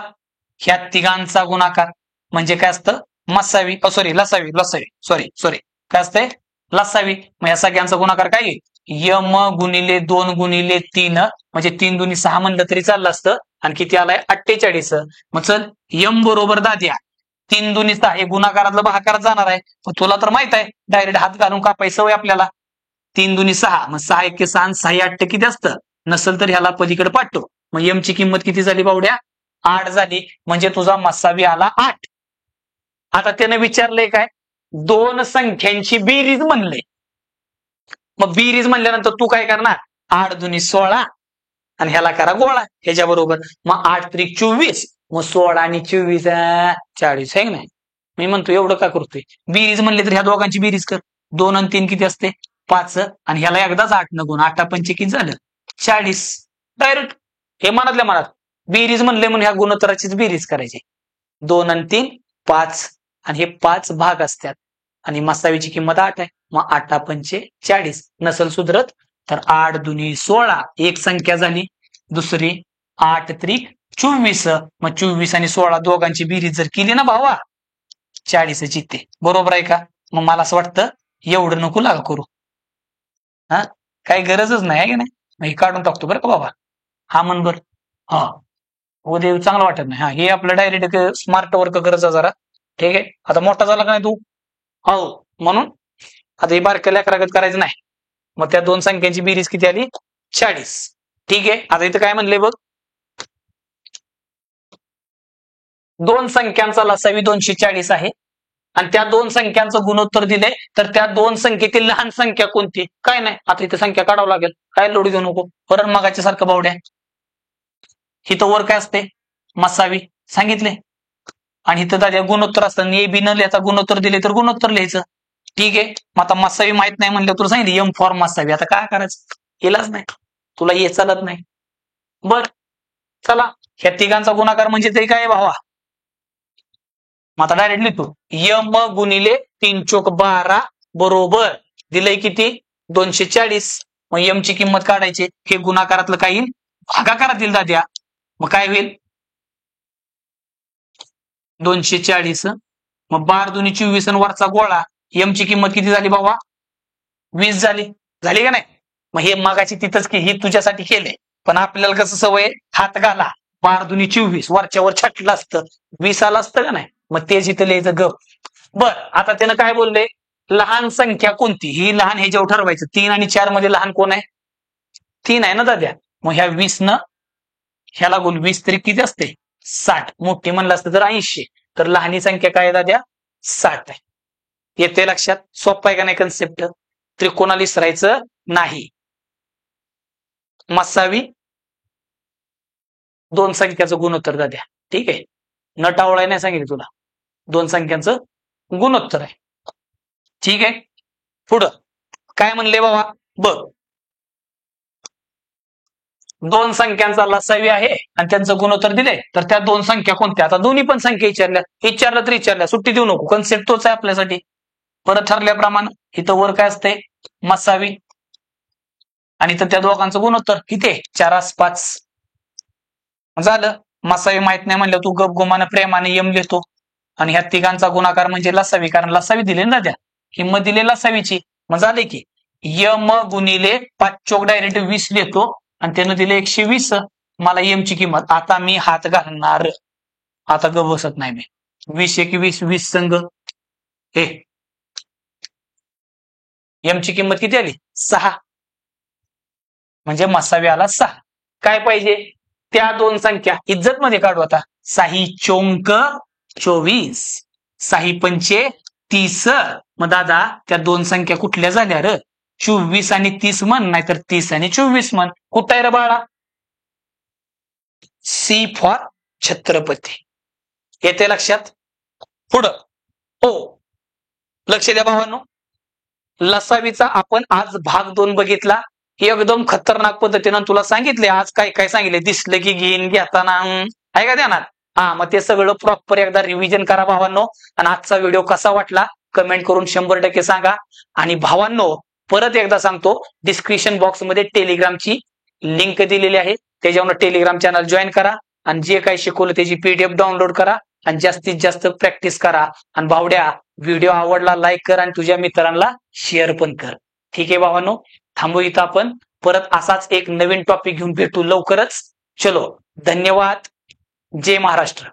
ह्या तिघांचा गुणाकार म्हणजे काय असतं? मसावी सॉरी लसावी लसावी सॉरी सॉरी काय असतंय? लसावी. मग या सगळ्यांचा गुणाकार काय आहे? यम गुणिले 2 गुणिले 3 म्हणजे 3 दुनी 6 म्हणलं तरी चाललं असतं. आणि किती आलाय? 48. मग चल यम बरोबर दाद्या 3 दुनी 6 हे गुणाकारातलं भागाकारात जाणार आहे. पण तुला तर माहित आहे डायरेक्ट हात घालून कापायची सवय आपल्याला. 3 दुनी 6 मग 6 1 6 6 8 किती असतं? नसेल तर ह्याला पलीकडे पाठव. मग यमची किंमत किती झाली बावड्या? 8 झाली. म्हणजे तुझा मसावी आला 8. आता त्यानं विचारलंय काय? दोन संख्यांची बेरीज म्हणले. मग बेरीज म्हणल्यानंतर तू काय करणार? 8 दुनी 16 आणि ह्याला करा गोळा ह्याच्या बरोबर. मग 8 त्रिक 24 मग 16 आणि 24 40 आहे नाही. मी म्हणतो एवढं का करतोय? बेरीज म्हणले तर ह्या दोघांची बेरीज कर. 2 आणि 3 किती असते? 5 आणि ह्याला एकदाच 8 न गुण 8 पंचे किती झालं? 40. डायरेक्ट हे मनातल्या मनात बेरीज म्हणले म्हणून ह्या गुणोत्तराचीच बेरीज करायची. 2 आणि 3 5 आणि हे 5 भाग असतात आणि मसावीची किंमत 8 आहे. मग 8 पंचे 40 नसल सुधरत तर 8 दुनी 16 एक संख्या झाली. दुसरी 8 त्रिक 24 मग 24 आणि 16 दोघांची बेरीज जर केली ना भावा 40 येते. बरोबर आहे का? मग मला असं वाटतं एवढं नको लागा करू. हा काही गरजच नाही आहे की नाही. मग हे काढून टाकतो बरं का बाबा. हा मन बर हा उद्या चांगलं वाटत नाही. हा हे आपलं डायरेक्ट स्मार्ट वर्क करायचं जरा. ठीक आहे. आता मोठा झाला का नाही तू? हो म्हणून आता ही बारक्या लेकरागत करायचं नाही. मग त्या दोन संख्यांची बेरीज किती आली? 40. ठीक आहे. आता इथं काय म्हणले बघ? दोन संख्यांचा लसावी 240 आहे आणि त्या दोन संख्यांचं गुणोत्तर दिले तर त्या दोन संख्येतील लहान संख्या कोणती? काय नाही. आता इथे संख्या काढावं लागेल. काय लोड घेऊ नको. परत मगाच्या सारखं बावड्या. इथं वर काय असते? मसावी सांगितले. आणि इथं दादा गुणोत्तर असतं. ए बी न लिहायचा गुणोत्तर दिले तर गुणोत्तर लिहायचं. ठीक आहे. मग आता मसावी माहित नाही म्हणलं तुला सांगितलं एम फॉर मसावी. आता काय करायचं? केलाच नाही. तुला हे चालत नाही. बर चला ह्या तिघांचा गुणाकार म्हणजे तरी काय भावा? मग आता डायरेक्ट लिहितो यम गुणिले 3 चोक 12 बरोबर दिलंय किती? 240. मग यमची किंमत काढायची. हे गुणाकारातलं काही भागाकारातील दाद्या. मग काय होईल? 240 मग 12 दुनी 24 आणि वरचा गोळा. यमची किंमत किती झाली बाबा? 20 झाली. झाली का नाही? मग हे मगाची तिथंच की ही तुझ्यासाठी केले. पण आपल्याला कसं सवय हात घाला 12 दुनी 24 वरच्यावर छटलं असतं 20 आलं असतं का नाही. मग तेच इथं लिहायचं गप. बर आता त्यानं काय बोलले? लहान संख्या कोणती? ही लहान ह्याच्यावर ठरवायचं. 3 आणि 4 मध्ये लहान कोण आहे? 3 आहे ना दाद्या. मग ह्या 20 न ह्याला गुण 20 तरी किती असते? 60. मोठी म्हणलं असतं तर 80. तर लहानी संख्या काय दाद्या? 60 आहे. येते लक्षात? सोपं आहे का नाही कन्सेप्ट? त्रिकोणाला विसरायचं नाही. मसावी दोन संख्याचं गुणोत्तर दाद्या. ठीक आहे. न टावळाय नाही सांगितलं तुला. दोन संख्यांचं गुणोत्तर आहे. ठीक आहे. पुढं काय म्हणले बाबा? बघ दोन संख्यांचा लसावी आहे आणि त्यांचं गुणोत्तर दिले तर त्या दोन संख्या कोणत्या? आता दोन्ही पण संख्या विचारल्या तर विचारल्या सुट्टी देऊ नको. कन्सेप्ट तोच आहे आपल्यासाठी. परत ठरल्याप्रमाणे इथं वर काय असते? मसावी आणि इथं त्या दोघांचं गुणोत्तर किती आहे? 4/5 झालं. मसावी माहित नाही म्हणलं तू गप गुमानं प्रेमाने यम घेतो आणि ह्या तिघांचा गुणाकार म्हणजे लसावी. कारण लसावी दिले ना त्या किंमत दिली लसावीची. मग झाले की यम गुणिले 5 चोक डायरेक्ट 20 लिहितो आणि त्यानं दिले 120. मला यमची किंमत. आता मी हात घालणार. आता ग बसत नाही मी. 20 1 20 20 संघ हे यमची किंमत किती आली? 6. म्हणजे मसावी आला 6. काय पाहिजे? त्या दोन संख्या इज्जत मध्ये काढू आता. 6 चोंक 24 6 पंचे 30. मग दादा त्या दोन संख्या कुठल्या झाल्या र? 24 आणि 30 म्हण नाहीतर 30 आणि 24 म्हण. कुठं आहे रे बाळा? C for Chhatrapati. येते लक्षात? पुढं हो, लक्ष द्या भावांनो. लसावीचा आपण आज भाग 2 बघितला. एकदम खतरनाक पद्धतीनं तुला सांगितले आज काय काय सांगितले, दिसलं की घेईन, घेताना आहे का ध्यानात? हा, मग ते सगळं प्रॉपर एकदा रिव्हिजन करा भावांनो. आणि आजचा व्हिडिओ कसा वाटला कमेंट करून 100% सांगा. आणि भावांनो, परत एकदा सांगतो, डिस्क्रिप्शन बॉक्स मध्ये टेलिग्रामची लिंक दिलेली आहे, त्याच्यावर टेलिग्राम चॅनल जॉईन करा आणि जे काही शिकवलं त्याची पीडीएफ डाउनलोड करा आणि जास्तीत जास्त प्रॅक्टिस करा. आणि भावड्या, व्हिडिओ आवडला लाईक कर आणि तुझ्या मित्रांना शेअर पण कर. ठीक आहे भावांनो, थांबू इथं आपण. परत असाच एक नवीन टॉपिक घेऊन भेटू लवकरच. चलो, धन्यवाद. जय महाराष्ट्र.